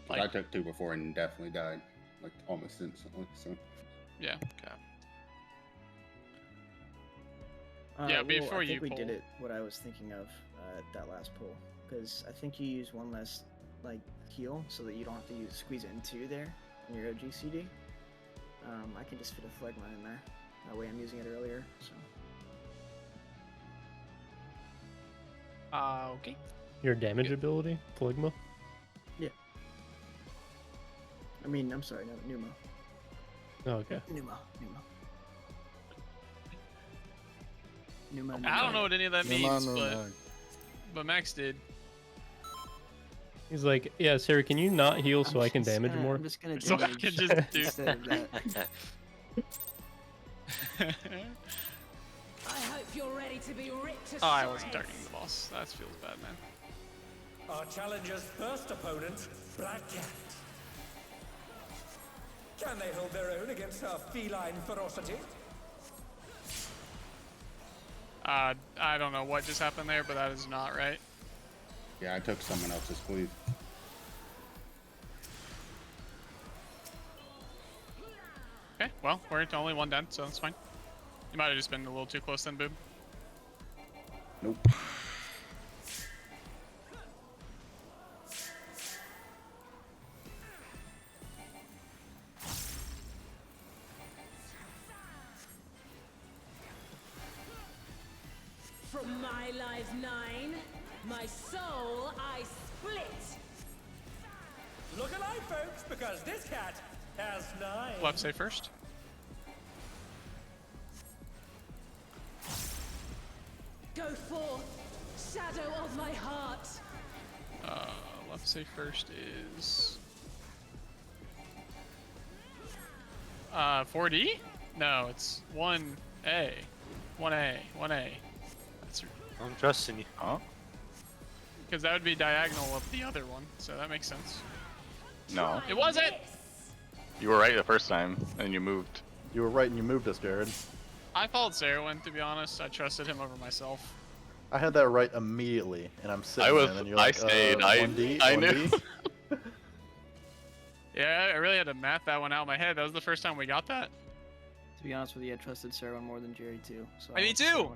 Like- I took 2 before and definitely died, like almost instantly. So Yeah. Okay. Yeah, well, before I you think we did pull. it what I was thinking of at that last pull, because I think you use one less like heal so that you don't have to squeeze it in 2 there in your OGCD. I can just fit a phlegma in there. That way I'm using it earlier. So Okay. Your damage ability, Phlegma. I mean, I'm sorry, no, Pneumo. Oh, okay. Pneumo. I don't know what any of that means, No. but Max did. He's like, yeah, Sarah, can you not heal so I can damage more? I'm just gonna So I damage can just do- instead of that. I hope you're ready to be ripped to Oh, I wasn't shreds. targeting the boss. That feels bad, man. Our challenger's first opponent, Black Cat. Can they hold their own against our feline ferocity? I don't know what just happened there, but that is not right. yeah, I took someone else's cleave. Okay, well, we're only 1 down, so that's fine. You might have just been a little too close then, Boob. Nope. From my lives 9, my soul I split. Look alive, folks, because this cat has 9. Left say first. Go forth, shadow of my heart. Left say first is 4D? No, it's 1A. 1A. That's I'm trusting you. Huh? because that would be diagonal of the other one, so that makes sense. No. It wasn't! This. You were right the first time, and you moved. You were right and you moved us, Jared. I followed Sarahwin, to be honest. I trusted him over myself. I had that right immediately, and I'm sitting there, and then you're I like, stayed. 1D, I 1D? knew. Yeah, I really had to math that one out in my head. That was the first time we got that. To be honest with you, I trusted Sarah more than Jerry too. So Me went with too. Sarah.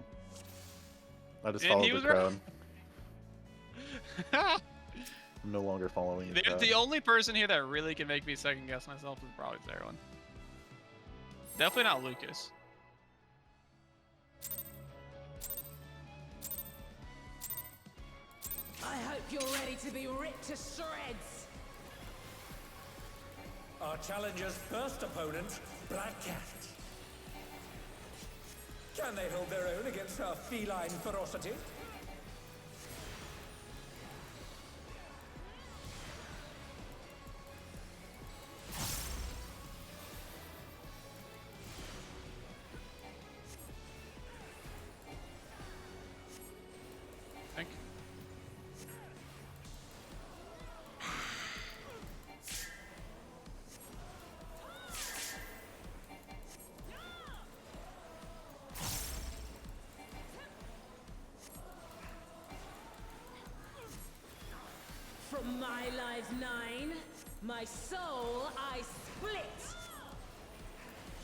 I just And followed he the was crowd. right. I'm no longer following the crowd. The only person here that really can make me second guess myself is probably Zerwin. Definitely not Lucas. I hope you're ready to be ripped to shreds. Our challenger's first opponent, Black Cat. Can they hold their own against our feline ferocity? I think. From my life 9, my soul I split.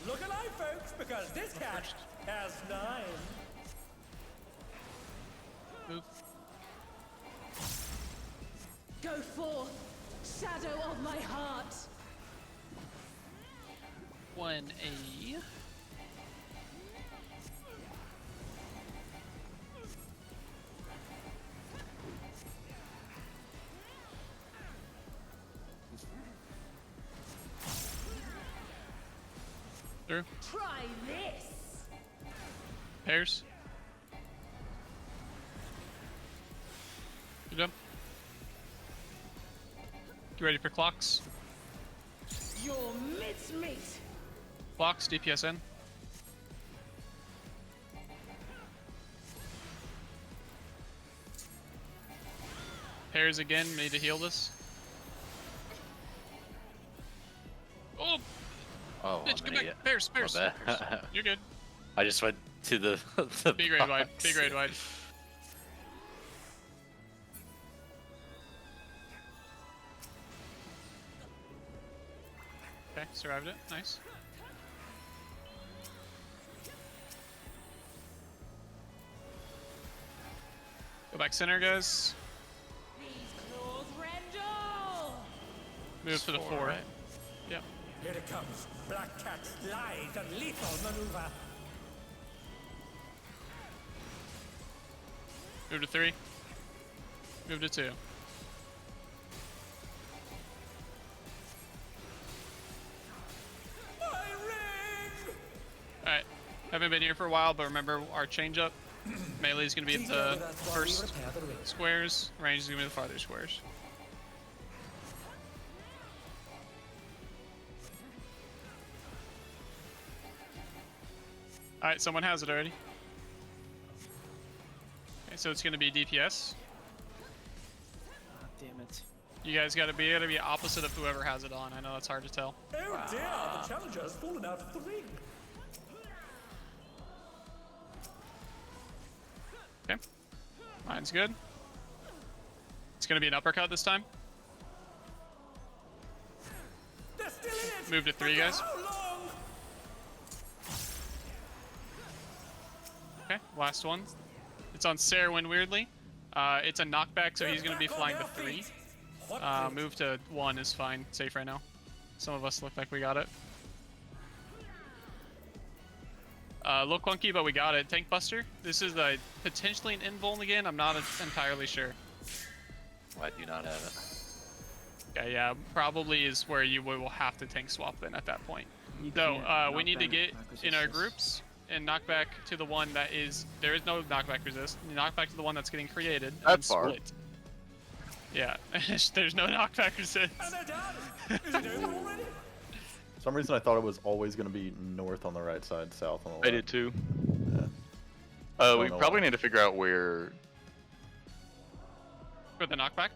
Look alive, folks, because this cat has 9. Move. Go forth, shadow of my heart. 1A. Through. Try this. Pairs. Good job. You ready for clocks? Your mincemeat. Clocks, DPSN. Pairs again, need to heal this. Oh! Oh, Bitch, I'm come an back! idiot. Pairs, My pairs! bad. Pairs. You're good. I just went to the B grade wide. box. B grade wide. Okay, survived it. Nice. Go back center, guys. These claws rendle. Move to the 4. Right? Yep. Here it comes. Black Cat's lithe and lethal maneuver. Move to 3. Move to 2. My ring! Alright. Haven't been here for a while, but remember our change up. Melee is going to be at the first squares. Range is going to be the farther squares. Alright, someone has it already. Okay, so it's going to be DPS. Ah, damn it. You guys got to be opposite of whoever has it on. I know that's hard to tell. Oh dear, the challenger has fallen out of the ring. Okay. Mine's good. It's going to be an uppercut this time. They're still in it! Move to 3, guys. How long? Okay, last one. It's on Sarwin, weirdly. It's a knockback, so he's going to be flying to 3. Move to 1 is fine. Safe right now. Some of us look like we got it. A little clunky, but we got it. Tank Buster. This is potentially an invuln again. I'm not entirely sure. I do not have it. Okay, yeah, probably is where you will have to tank swap then at that point. You So can't we need to knockback get knock in our resist. groups and knock back to the one that is. There is no knockback resist. You knock back to the one that's getting created. That and far. split. Yeah, there's no knockback resist. And they're done! Is it over already? For some reason I thought it was always going to be north on the right side, south on the left. I did too. Yeah. We Don't know probably why. need to figure out where, For the knockback.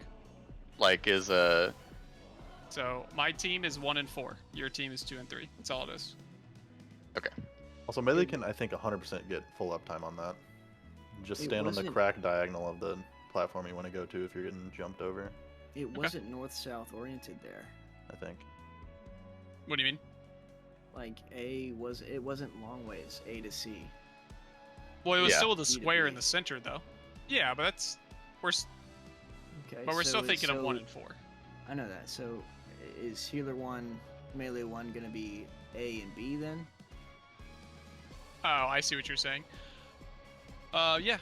like, is So my team is 1 and 4. Your team is 2 and 3. That's all it is. okay. Also, melee can, I think, 100% get full uptime on that. just It stand on the wasn't- crack diagonal of the platform you want to go to if you're getting jumped over, It wasn't north-south oriented there. I think. What do you mean? Like it wasn't long ways A to C. Well, it was Yeah. still the B to square in B. the center, though. Yeah, but that's Okay. but we're so still thinking of so- 1 and 4. I know that. So is healer 1, melee 1 gonna be A and B then? Oh, I see what you're saying. Yeah.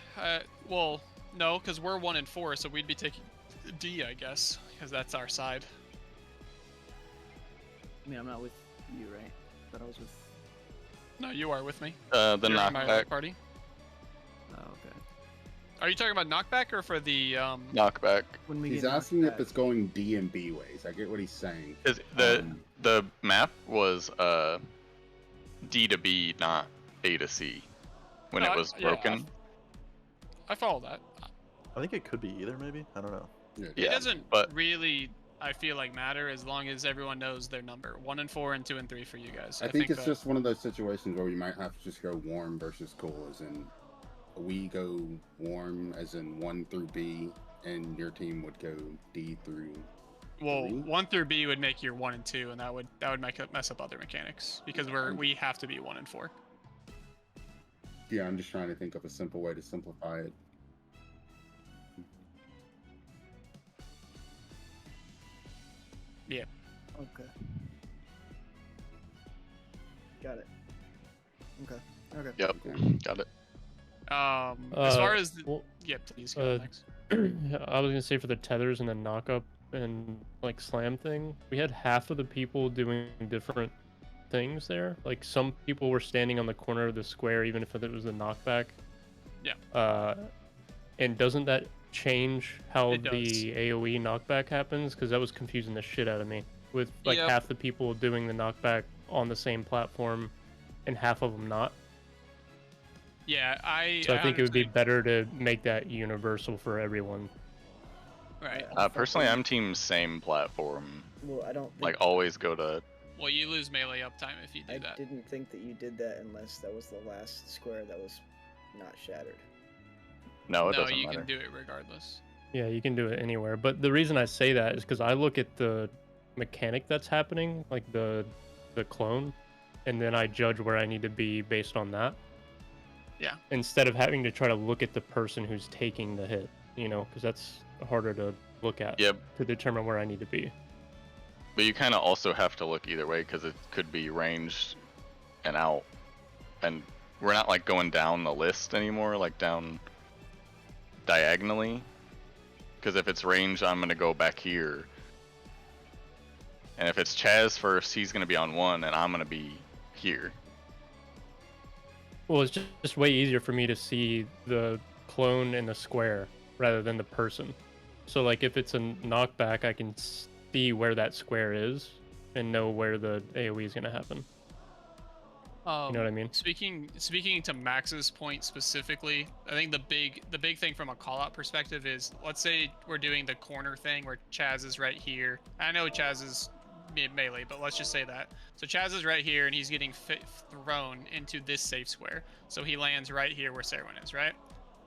Well, no, because we're 1 and 4, so we'd be taking D, I guess, because that's our side. I mean, I'm not with you, right? But I was with. No, you are with me. The You're in my knockback. party. Oh, okay. Are you talking about knockback or for the Knockback. When we He's get knocked asking if back- it's going D and B ways. I get what he's saying. 'Cause the map was D to B, not A to C, when No, it was yeah, broken. I follow that. I think it could be either, maybe. I don't know. Yeah. It doesn't but- really, I feel like, matter as long as everyone knows their number. 1 and 4 and 2 and 3 for you guys. I think it's that- just one of those situations where we might have to just go warm versus cool, as in we go warm as in 1 through B, and your team would go D through. Well, 3. 1 through B would make your 1 and 2, and that would mess up other mechanics because we have to be 1 and 4. Yeah, I'm just trying to think of a simple way to simplify it. Okay. Got it. Okay. Okay. Yep, Okay. got it. As far as well, yeah, please go uh, next. I was gonna say for the tethers and the knock up and like slam thing, we had half of the people doing different things there. Like some people were standing on the corner of the square, even if it was a knockback. Yeah. And doesn't that change how It does. the AOE knockback happens? Because that was confusing the shit out of me. With like Yep. half the people doing the knockback on the same platform, and half of them not. Yeah, So I think it would be honestly- better to make that universal for everyone. right. Personally, I'm team same platform. Well, I don't think, Like, always go to. Well, you lose melee uptime if you do I that. didn't think that you did that unless that was the last square that was not shattered. No, it No, doesn't you matter. can do it regardless. Yeah, you can do it anywhere. But the reason I say that is because I look at the mechanic that's happening, like the clone, and then I judge where I need to be based on that. Yeah. Instead of having to try to look at the person who's taking the hit, because that's harder to look at Yep, to determine where I need to be. but you kind of also have to look either way because it could be ranged and out, and we're not like going down the list anymore, like down diagonally. Because if it's ranged, I'm gonna go back here, and if it's Chaz first, he's gonna be on 1, and I'm gonna be here. Well, it's just way easier for me to see the clone in the square rather than the person. So, like, if it's a knockback, I can see where that square is and know where the AoE is going to happen. You know what I mean? Speaking to Max's point specifically, I think the big thing from a call out perspective is, let's say we're doing the corner thing where Chaz is right here. I know Chaz is melee, but let's just say that. So Chaz is right here and he's getting thrown into this safe square. So he lands right here where Serwin is, right?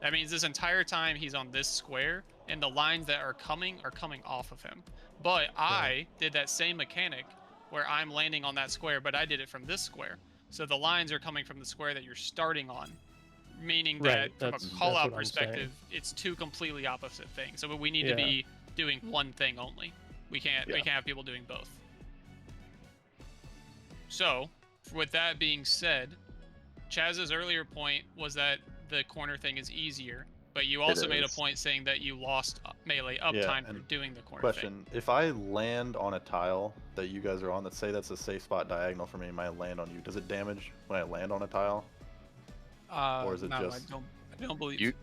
That means this entire time he's on this square and the lines that are coming off of him. But I did that same mechanic where I'm landing on that square, but I did it from this square. So the lines are coming from the square that you're starting on, meaning that Right, from that's a call out what I'm saying. perspective, it's two completely opposite things. So we need Yeah. to be doing one thing only. We can't Yeah. have people doing both. So, with that being said, Chaz's earlier point was that the corner thing is easier, but you also made a is. point saying that you lost melee uptime for and doing the corner Question: if I land on a tile that you guys are on, let's say that's a safe spot diagonal for me, and I land on you, does it damage when I land on a tile? thing. or is it no, just- I don't believe You-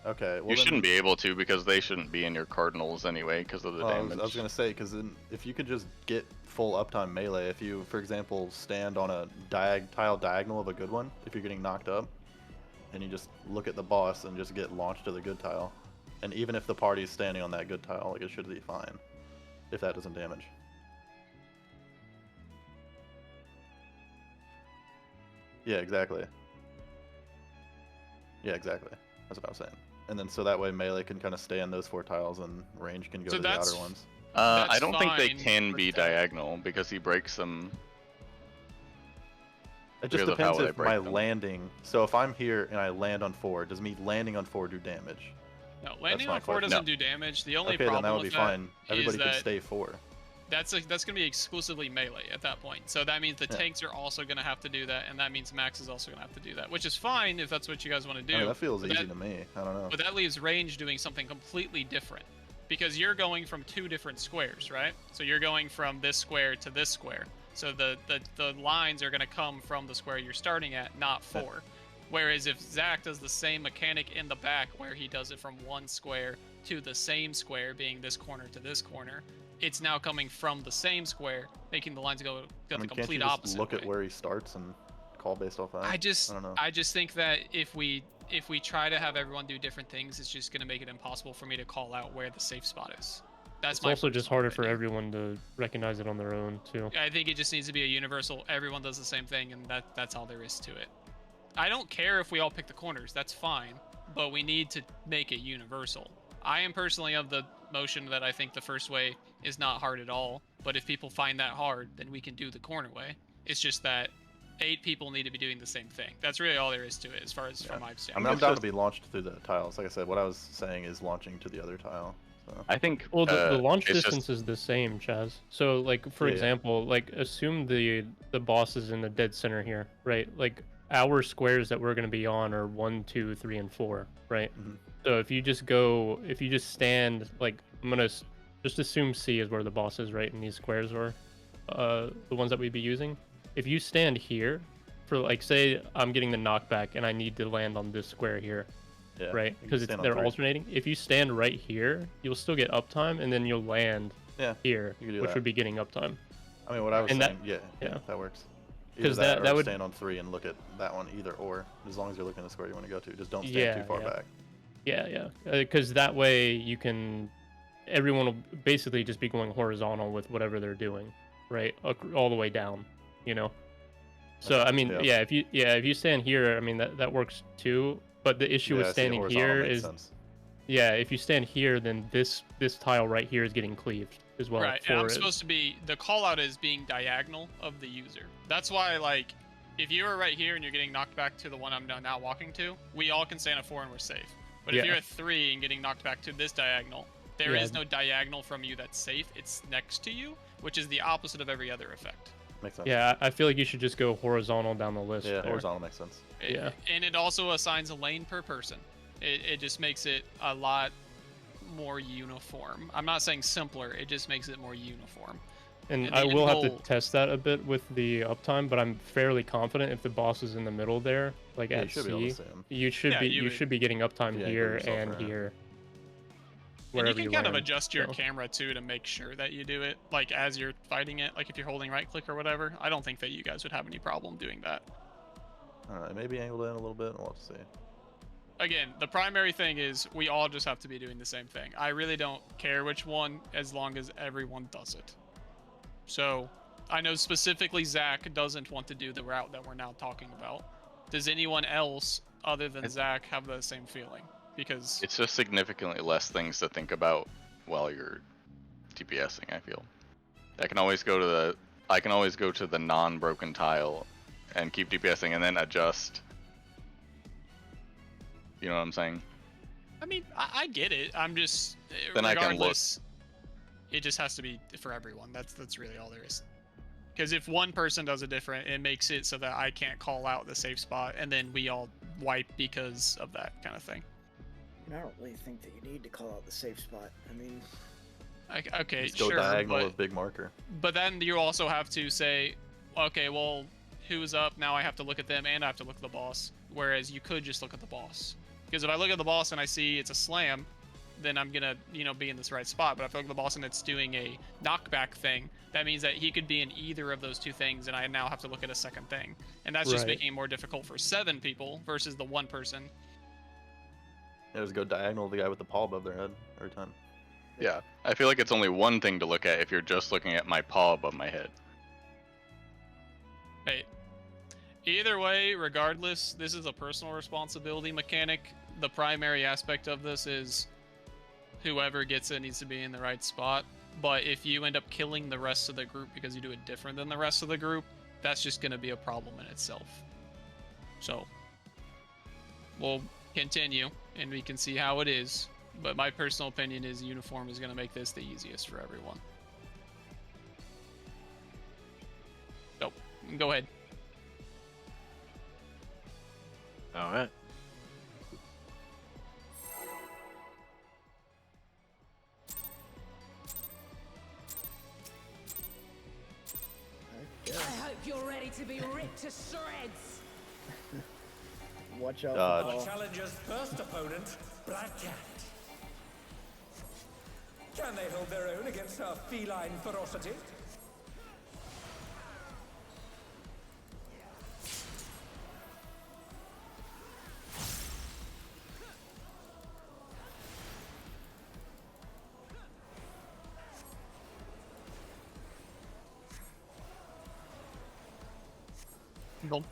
Okay, well You then- shouldn't be able to because they shouldn't be in your cardinals anyway because of the Oh, damage. I was gonna say, because if you could just get full uptime melee, if you, for example, stand on a tile diagonal of a good one, if you're getting knocked up, and you just look at the boss and just get launched to the good tile, and even if the party's standing on that good tile, like, it should be fine, if that doesn't damage. Yeah, exactly. Yeah, exactly. That's what I was saying. And then so that way melee can kind of stay on those 4 tiles, and range can go So to the that's- outer ones. That's I don't think they fine can for be that. diagonal because he breaks them. It just Because of depends how they if break my them. landing. So if I'm here and I land on 4, does me landing on 4 do damage? No, landing my on 4 question. doesn't do damage. The only Okay, then problem that would be with fine. that Everybody is can that stay 4. that's going to be exclusively melee at that point. So that means the Yeah. tanks are also going to have to do that, and that means Max is also going to have to do that, which is fine if that's what you guys want to do. I mean, that feels but easy to me. I don't know. But that leaves range doing something completely different. Because you're going from 2 different squares, right? So you're going from this square to this square. So the lines are going to come from the square you're starting at, not 4. Whereas if Zach does the same mechanic in the back, where he does it from one square to the same square, being this corner to this corner, it's now coming from the same square, making the lines go I the mean, can't complete you just opposite look way. at where he starts and call based off that? I don't know. just think that if we try to have everyone do different things, it's just going to make it impossible for me to call out where the safe spot is. That's It's my also just personal harder for opinion. everyone to recognize it on their own too. I think it just needs to be a universal. Everyone does the same thing, and that's all there is to it. I don't care if we all pick the corners. That's fine, but we need to make it universal. I am personally of the motion that I think the first way is not hard at all. But if people find that hard, then we can do the corner way. It's just that 8 people need to be doing the same thing. That's really all there is to it, as far as from my I standpoint. mean, I'm it's down just- to be launched through the tiles. Like I said, what I was saying is launching to the other tile. So. I think. Well, the launch it's distance is the same, Chaz. So, like, for Yeah. example, like, assume the boss is in the dead center here, right? Like, our squares that we're going to be on are 1, 2, 3, and 4, right? Mhm. So if you just stand, like, I'm going to just assume C is where the boss is, right? And these squares are the ones that we'd be using. If you stand here, for, like, say I'm getting the knockback and I need to land on this square here, Yeah, right? you can Because stand on they're 3. alternating. If you stand right here, you'll still get uptime, and then you'll land Yeah, here, you can do which that. would be getting uptime. I mean, what I was And that- saying, yeah, yeah. that works. 'Cause Either that or would- stand on 3 and look at that one, either or. As long as you're looking at the square you want to go to, just don't stand Yeah, too far yeah. back. Yeah. Because that way everyone will basically just be going horizontal with whatever they're doing, right? All the way down, you know. So I mean, Yeah. if you stand here, I mean that works too. But the issue Yeah, with I see standing horizontal here makes is, sense. yeah, if you stand here, then this tile right here is getting cleaved as well. Right, and I'm for it. supposed to be, the call out is being diagonal of the user. That's why, like, if you were right here and you're getting knocked back to the one I'm now walking to, we all can stand at 4 and we're safe. But if Yeah. you're at 3 and getting knocked back to this diagonal, there Yeah. is no diagonal from you that's safe. It's next to you, which is the opposite of every other effect. Makes sense. Yeah, I feel like you should just go horizontal down the list. Yeah, there. horizontal makes sense. Yeah. And it also assigns a lane per person. It just makes it a lot more uniform. I'm not saying simpler, it just makes it more uniform. And And I the will end have to goal- test that a bit with the uptime, but I'm fairly confident if the boss is in the middle there, like Yeah, you at should be able to C, see 'em. you should Yeah, be you you would- should be getting uptime Yeah, here give yourself and a- here. And you Wherever can kind of land, adjust your so. camera too to make sure that you do it like as you're fighting it, like if you're holding right click or whatever. I don't think that you guys would have any problem doing that. Alright, maybe angled in a little bit, we'll have to see. Again, the primary thing is we all just have to be doing the same thing. I really don't care which one as long as everyone does it. So I know specifically Zach doesn't want to do the route that we're now talking about. Does anyone else other than Zach have the same feeling? Because It's just significantly less things to think about while you're DPSing, I feel. I can always go to the non-broken tile and keep DPSing and then adjust. You know what I'm saying? I mean, I get it. I'm just Then I can look. regardless, it just has to be for everyone. That's really all there is. Because if one person does it different, it makes it so that I can't call out the safe spot, and then we all wipe because of that kind of thing. And I don't really think that you need to call out the safe spot. I mean, Okay, Just go sure, diagonal but, with big marker. but then you also have to say, okay, well, who's up? Now I have to look at them and I have to look at the boss. Whereas you could just look at the boss. Because if I look at the boss and I see it's a slam, then I'm gonna, be in this right spot. But if I look at the boss and it's doing a knockback thing, that means that he could be in either of those two things, and I now have to look at a second thing. And that's just Right. making it more difficult for 7 people versus the 1 person. Yeah, just go diagonal the guy with the paw above their head every time. Yeah. I feel like it's only one thing to look at if you're just looking at my paw above my head. Hey, either way, regardless, this is a personal responsibility mechanic. the primary aspect of this is whoever gets it needs to be in the right spot. But if you end up killing the rest of the group because you do it different than the rest of the group, that's just going to be a problem in itself. So we'll continue and we can see how it is. But my personal opinion is uniform is going to make this the easiest for everyone. So go ahead. All right. I hope you're ready to be ripped to shreds. Watch out Dodge. for Our Paul. challenger's first opponent, Black Cat. Can they hold their own against our feline ferocity? Go.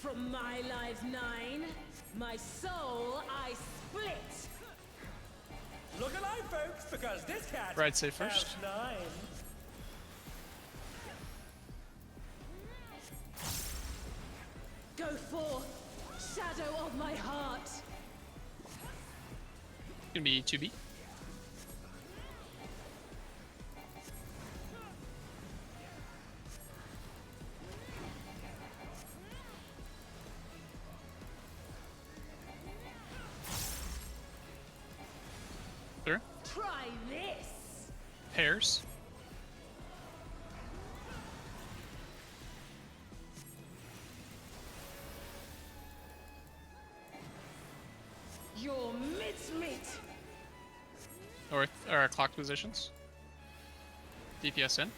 From my life 9, my soul I split. Look alive, folks, because this cat Right, say first. has 9. Go forth, shadow of my heart. Gonna be 2B. Sure. Try this. Pairs. Your mincemeat. Or clock positions. DPS in.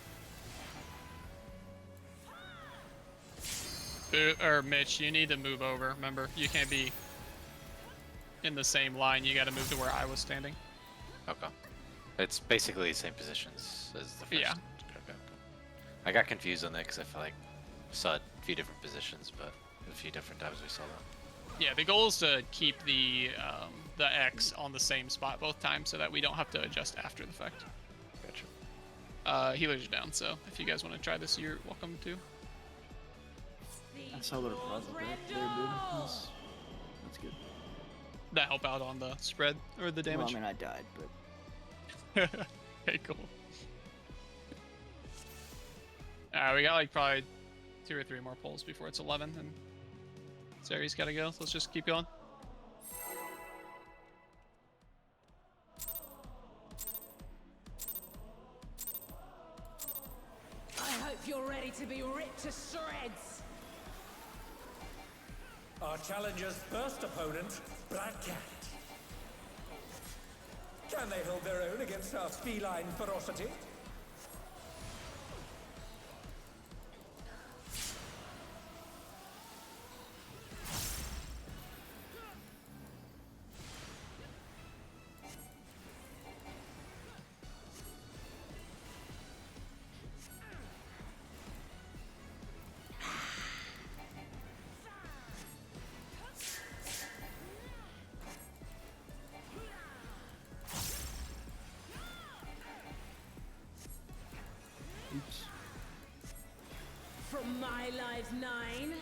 Or Mitch, you need to move over. Remember, you can't be in the same line. You got to move to where I was standing. Okay. It's basically the same positions as the first. Yeah. Okay. I got confused on that because I feel like I saw a few different positions, but a few different times we saw that. Yeah, the goal is to keep the X on the same spot both times so that we don't have to adjust after the fact. Gotcha. Healers are down, so if you guys want to try this, you're welcome to. I saw the puzzle right there, dude. That's good. That help out on the spread or the Well, damage. I mean, I died, but Okay, cool. We got like probably 2 or 3 more pulls before it's 11, and Sari's gotta go. So let's just keep going. I hope you're ready to be ripped to shreds. Our challenger's first opponent, Black Cat. Can they hold their own against our feline ferocity? oops. From my life 9,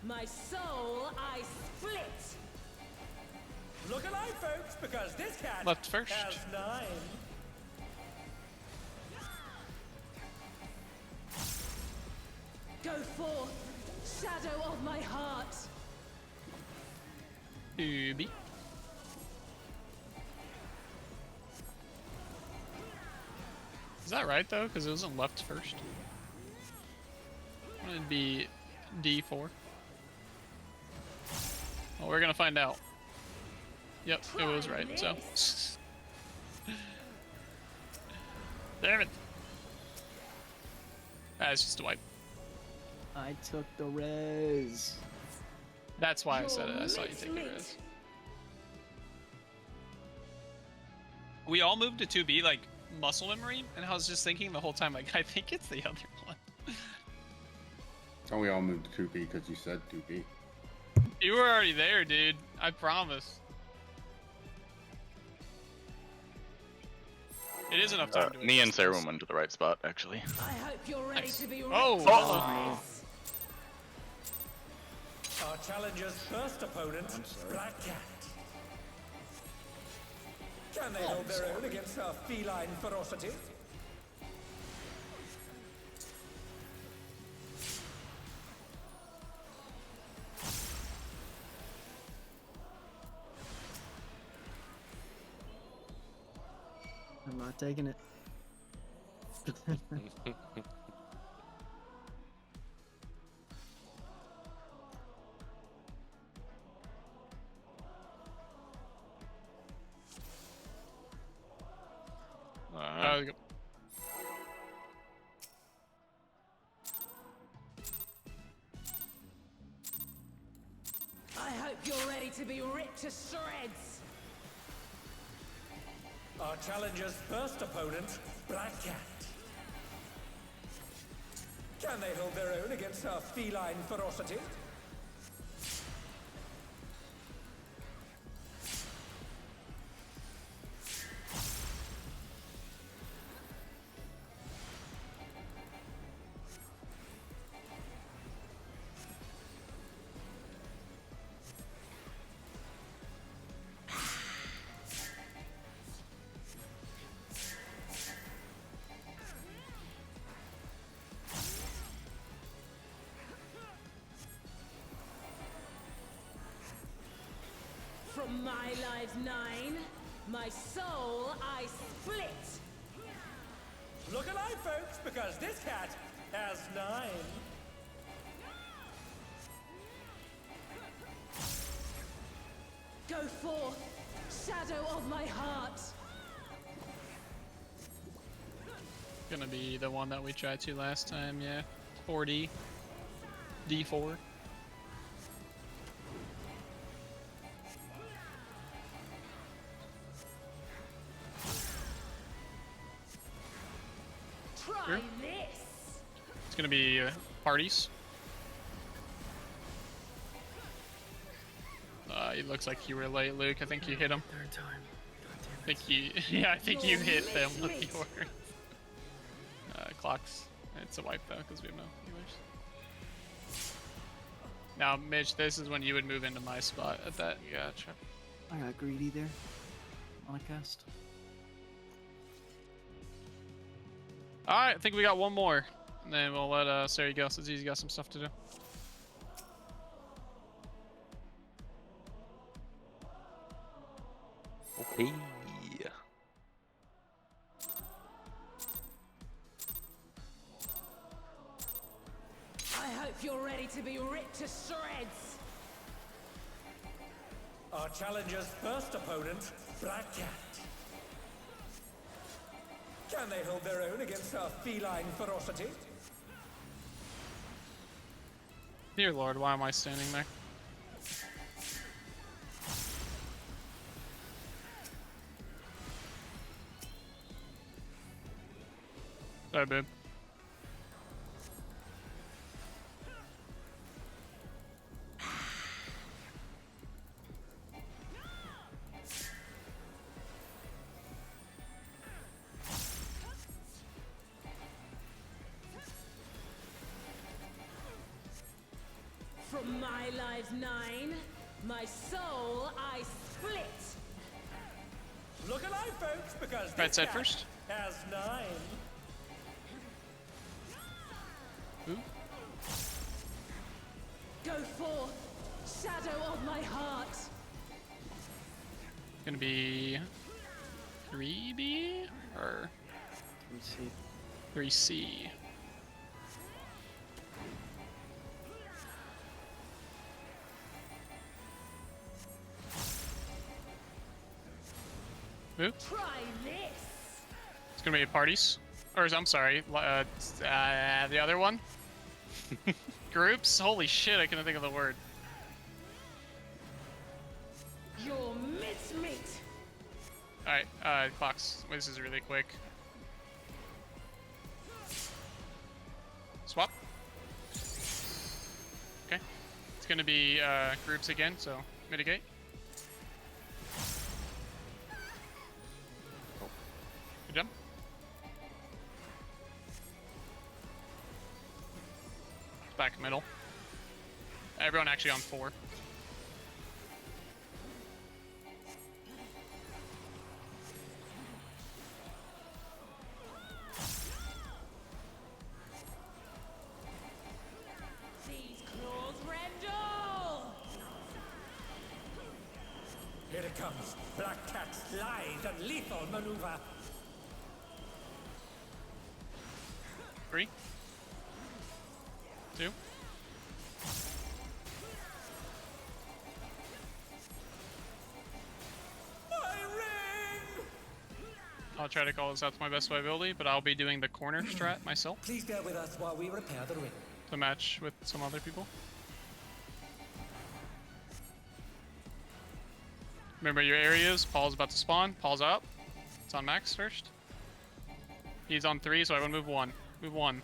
my soul I split. Look alive, folks, because this cat Left first. has 9. Go forth, shadow of my heart. 2B. Is that right though? Because it wasn't left first. It'd be D4. Well, we're gonna find out. Yep, it was right. So. Damn it. It's just a wipe. I took the res. That's why I said it. I saw you take the res. We all moved to 2B, like, muscle memory, and I was just thinking the whole time, like, I think it's the other one. Oh, we all moved to 2B because you said 2B. You were already there, dude. I promise. It is enough time to Me and adjust Sarah this. went to the right spot, actually. I hope you're ready Nice. to be Oh, ripped to hello. shreds. Our challenger's first opponent, Black Cat. Can they hold their own against our feline ferocity? I'm not taking it. Oh, go- I hope you're ready to be ripped to shreds. Our challenger's first opponent, Black Cat. Can they hold their own against our feline ferocity? From my lives 9, my soul I split. Look alive, folks, because this cat has 9. Go forth, shadow of my heart. gonna be the one that we tried to last time, yeah. 4D. D4. Try this. It's gonna be parties. It looks like you were late, Luke. I think you hit him. Third time. I think you, yeah, I think you hit them with your clocks. It's a wipe though, because we have no healers. Now, Mitch, this is when you would move into my spot at that. Gotcha. I got greedy there. On a cast. All right, I think we got one more, and then we'll let Sarah go since he's got some stuff to do. Okay. I hope you're ready to be ripped to shreds. Our challenger's first opponent, Black Cat. Can they hold their own against our feline ferocity? Dear Lord, why am I standing there? Sorry, babe. From my lives 9, my soul I split. Look alive, folks, because Right this side cat first. has 9. Ooh. Go forth, shadow of my heart. Gonna be 3B or Let me see. 3C. Ooh. Try this. It's gonna be parties. Or, I'm sorry, the other one? Groups? Holy shit, I couldn't think of the word. Your mincemeat. Alright, Fox, this is really quick. Swap. Okay. It's gonna be groups again, so mitigate. Good job. Back middle. Everyone actually on 4. These claws rendle! Here it comes. Black Cat's lithe and lethal maneuver. 3. 2. My ring! I'll try to call this out to my best of my ability, but I'll be doing the corner strat myself Please bear with us while we repair the ring. to match with some other people. Remember your areas. Paul's about to spawn. Paul's up. It's on Max first. He's on 3, so everyone move 1. Move 1.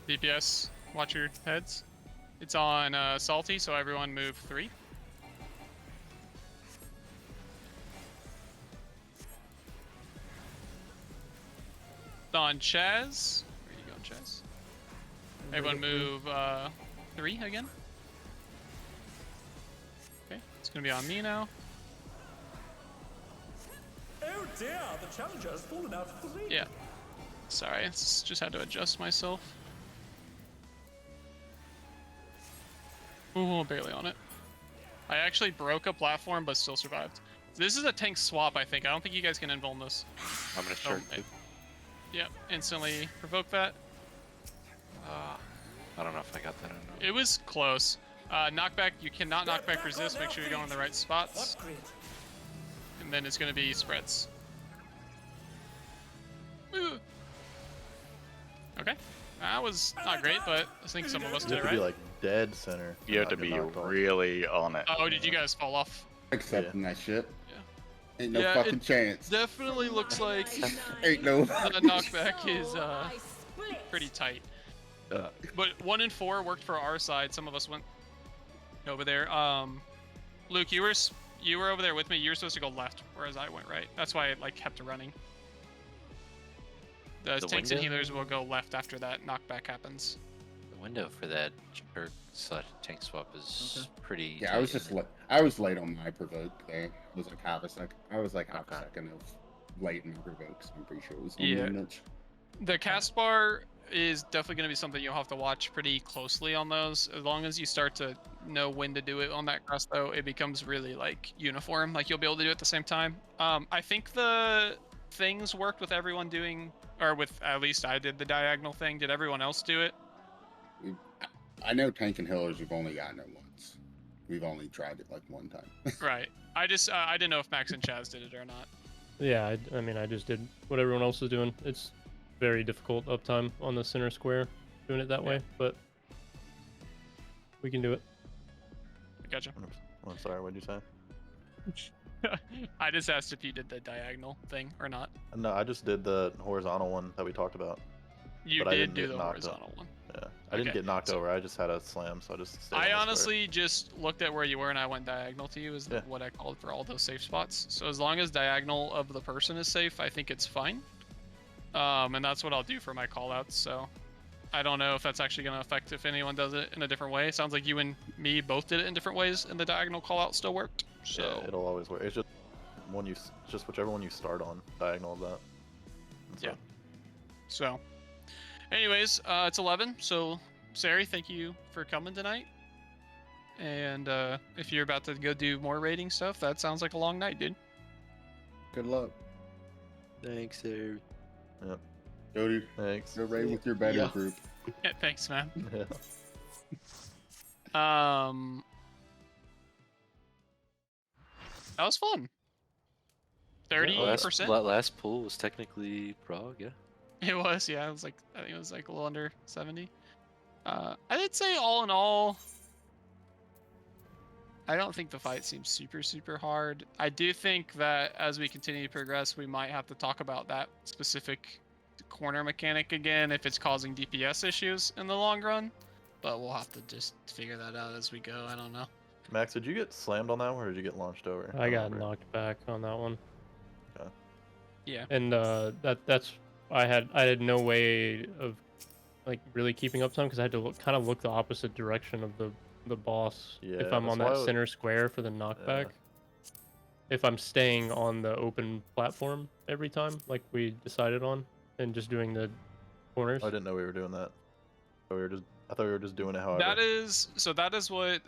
DPS, watch your heads. It's on Salty, so everyone move 3. On Chaz. Where you going, Chaz? Everyone move 3 again. Okay, it's gonna be on me now. Oh dear, the challenger has fallen out of the ring. Yeah. Sorry, just had to adjust myself. Ooh, barely on it. I actually broke a platform, but still survived. This is a tank swap, I think. I don't think you guys can invuln this. I'm gonna start. Yep, instantly provoke that. I don't know if I got that or not. It was close. Knockback, you cannot knockback resist. Make sure you're going in the right spots. Upgrade. And then it's going to be spreads. Ooh. Okay. That was not great, but I think some of us You did have it to be right. like dead center. You have to not get be knocked off. really on it. Oh, did you guys fall off? Accepting that shit. Yeah. Ain't no Yeah, fucking it chance. Definitely looks like Ain't no. the knockback is I split. pretty tight. But 1 and 4 worked for our side. Some of us went over there. Luke, you were over there with me. You were supposed to go left, whereas I went right. That's why I like kept running. The tanks and window? healers will go left after that knockback happens. The window for that jerk tank swap is pretty. Yeah, I was tight, just isn't it? I was late on my provoke there. It was like half a second. I was like half a Okay. second of late in my provoke, so I'm pretty sure it was on Yeah. the niche. The cast bar is definitely going to be something you'll have to watch pretty closely on those. As long as you start to know when to do it on that class, though, it becomes really like uniform. Like you'll be able to do it at the same time. I think the things worked with everyone doing, or with at least I did the diagonal thing. Did everyone else do it? I know tank and healers we've only gotten it once. We've only tried it like one time. Right. I didn't know if Max and Chaz did it or not. Yeah, I mean, I just did what everyone else is doing. It's very difficult uptime on the center square doing it that way, but we can do it. I gotcha. I'm sorry, what'd you say? I just asked if you did the diagonal thing or not. No, I just did the horizontal one that we talked about. You But I did didn't do get the knocked up. horizontal one. Yeah, I didn't Okay, get knocked so- over. I just had a slam, so I just. Stayed on I the square. honestly just looked at where you were and I went diagonal to you is Yeah. what I called for all those safe spots. So as long as diagonal of the person is safe, I think it's fine. And that's what I'll do for my callouts. So I don't know if that's actually going to affect if anyone does it in a different way. It sounds like you and me both did it in different ways, and the diagonal callout still worked. So Yeah, it'll always work. It's just just whichever one you start on, diagonal of that. That's Yeah. it. So, anyways, it's 11. So, Sari, thank you for coming tonight. And if you're about to go do more raiding stuff, that sounds like a long night, dude. Good luck. Thanks, sir. Go Thanks. go raid with your better Yeah. group. Yeah, thanks, man. Yeah. That was fun. 30%. Last pool was technically Prague, yeah. It was, yeah. It was like I think it was like a little under 70. I did say all in all, I don't think the fight seems super hard. I do think that as we continue to progress, we might have to talk about that specific corner mechanic again if it's causing DPS issues in the long run. But we'll have to just figure that out as we go. I don't know. Max, did you get slammed on that one, or did you get launched over? I got remember. knocked back on that one. Okay. Yeah. And that's I had no way of like really keeping up to him because I had to kind of look the opposite direction of the boss Yeah, if I'm that's on why that center square for the knockback. If I'm staying on the open platform every time, like we decided on, and just doing the corners. I didn't know we were doing that. I thought we were just doing it however. That is what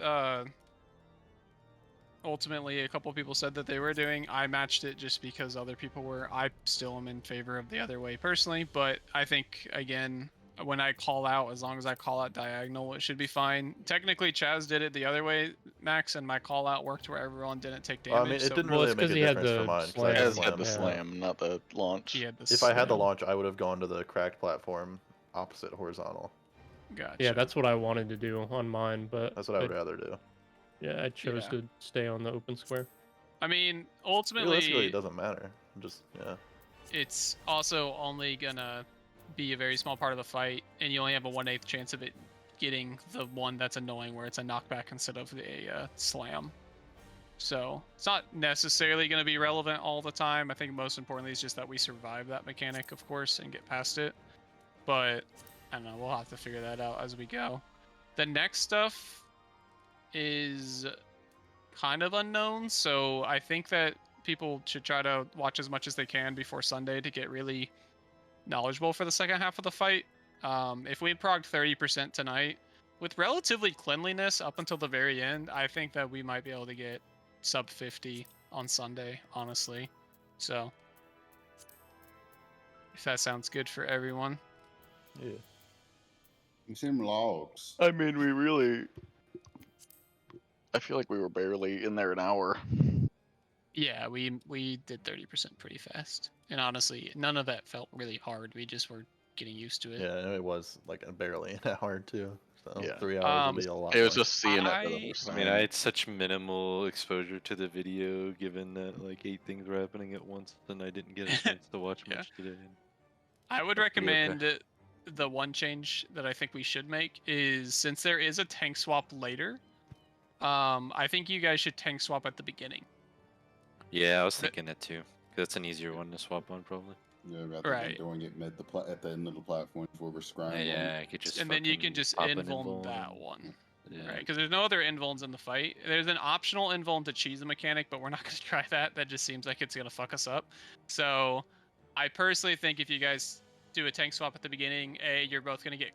ultimately a couple people said that they were doing. I matched it just because other people were. I still am in favor of the other way personally, but I think again, when I call out, as long as I call out diagonal, it should be fine. Technically, Chaz did it the other way, Max, and my call out worked where everyone didn't take damage. I mean, it so didn't Well, really it's make 'cause a he had difference for the mine. 'Cause I slam. had Kaz had the Yeah. slam, not the launch. he had the If I had the slam. launch, I would have gone to the cracked platform opposite horizontal. Gotcha. Yeah, that's what I wanted to do on mine, but That's what I would rather do. yeah, I chose Yeah. to stay on the open square. I mean, Realistically, ultimately, it doesn't matter. Just yeah. it's also only gonna be a very small part of the fight, and you only have a 1/8 chance of it getting the one that's annoying, where it's a knockback instead of a slam. So it's not necessarily going to be relevant all the time. I think most importantly is just that we survive that mechanic, of course, and get past it. But I don't know. We'll have to figure that out as we go. The next stuff is kind of unknown, so I think that people should try to watch as much as they can before Sunday to get really knowledgeable for the second half of the fight. If we progged 30% tonight, with relatively cleanliness up until the very end, I think that we might be able to get sub 50 on Sunday, honestly. So, if that sounds good for everyone. Yeah. You seem logs. I mean, we really. I feel like we were barely in there an hour. Yeah, we did 30% pretty fast. And honestly, none of that felt really hard. We just were getting used to it. Yeah, it was like barely an hour too. So Yeah. 3 hours would be a lot. It was more. just seeing it for the first I time. mean, I had such minimal exposure to the video, given that like 8 things were happening at once, and I didn't get a chance to watch Yeah. much today. I would That's pretty okay. recommend the one change that I think we should make is, since there is a tank swap later, I think you guys should tank swap at the beginning. Yeah, I was thinking that too. 'Cause that's an easier one to swap on, probably. Yeah, rather Right. than doing it at the end of the platform before we're scrambling. Yeah, I could just. And then you can fucking just pop an invuln that invuln. one. Yeah. Right, because there's no other invulns in the fight. There's an optional invuln to cheese a mechanic, but we're not going to try that. That just seems like it's going to fuck us up. So I personally think if you guys do a tank swap at the beginning, A, you're both going to get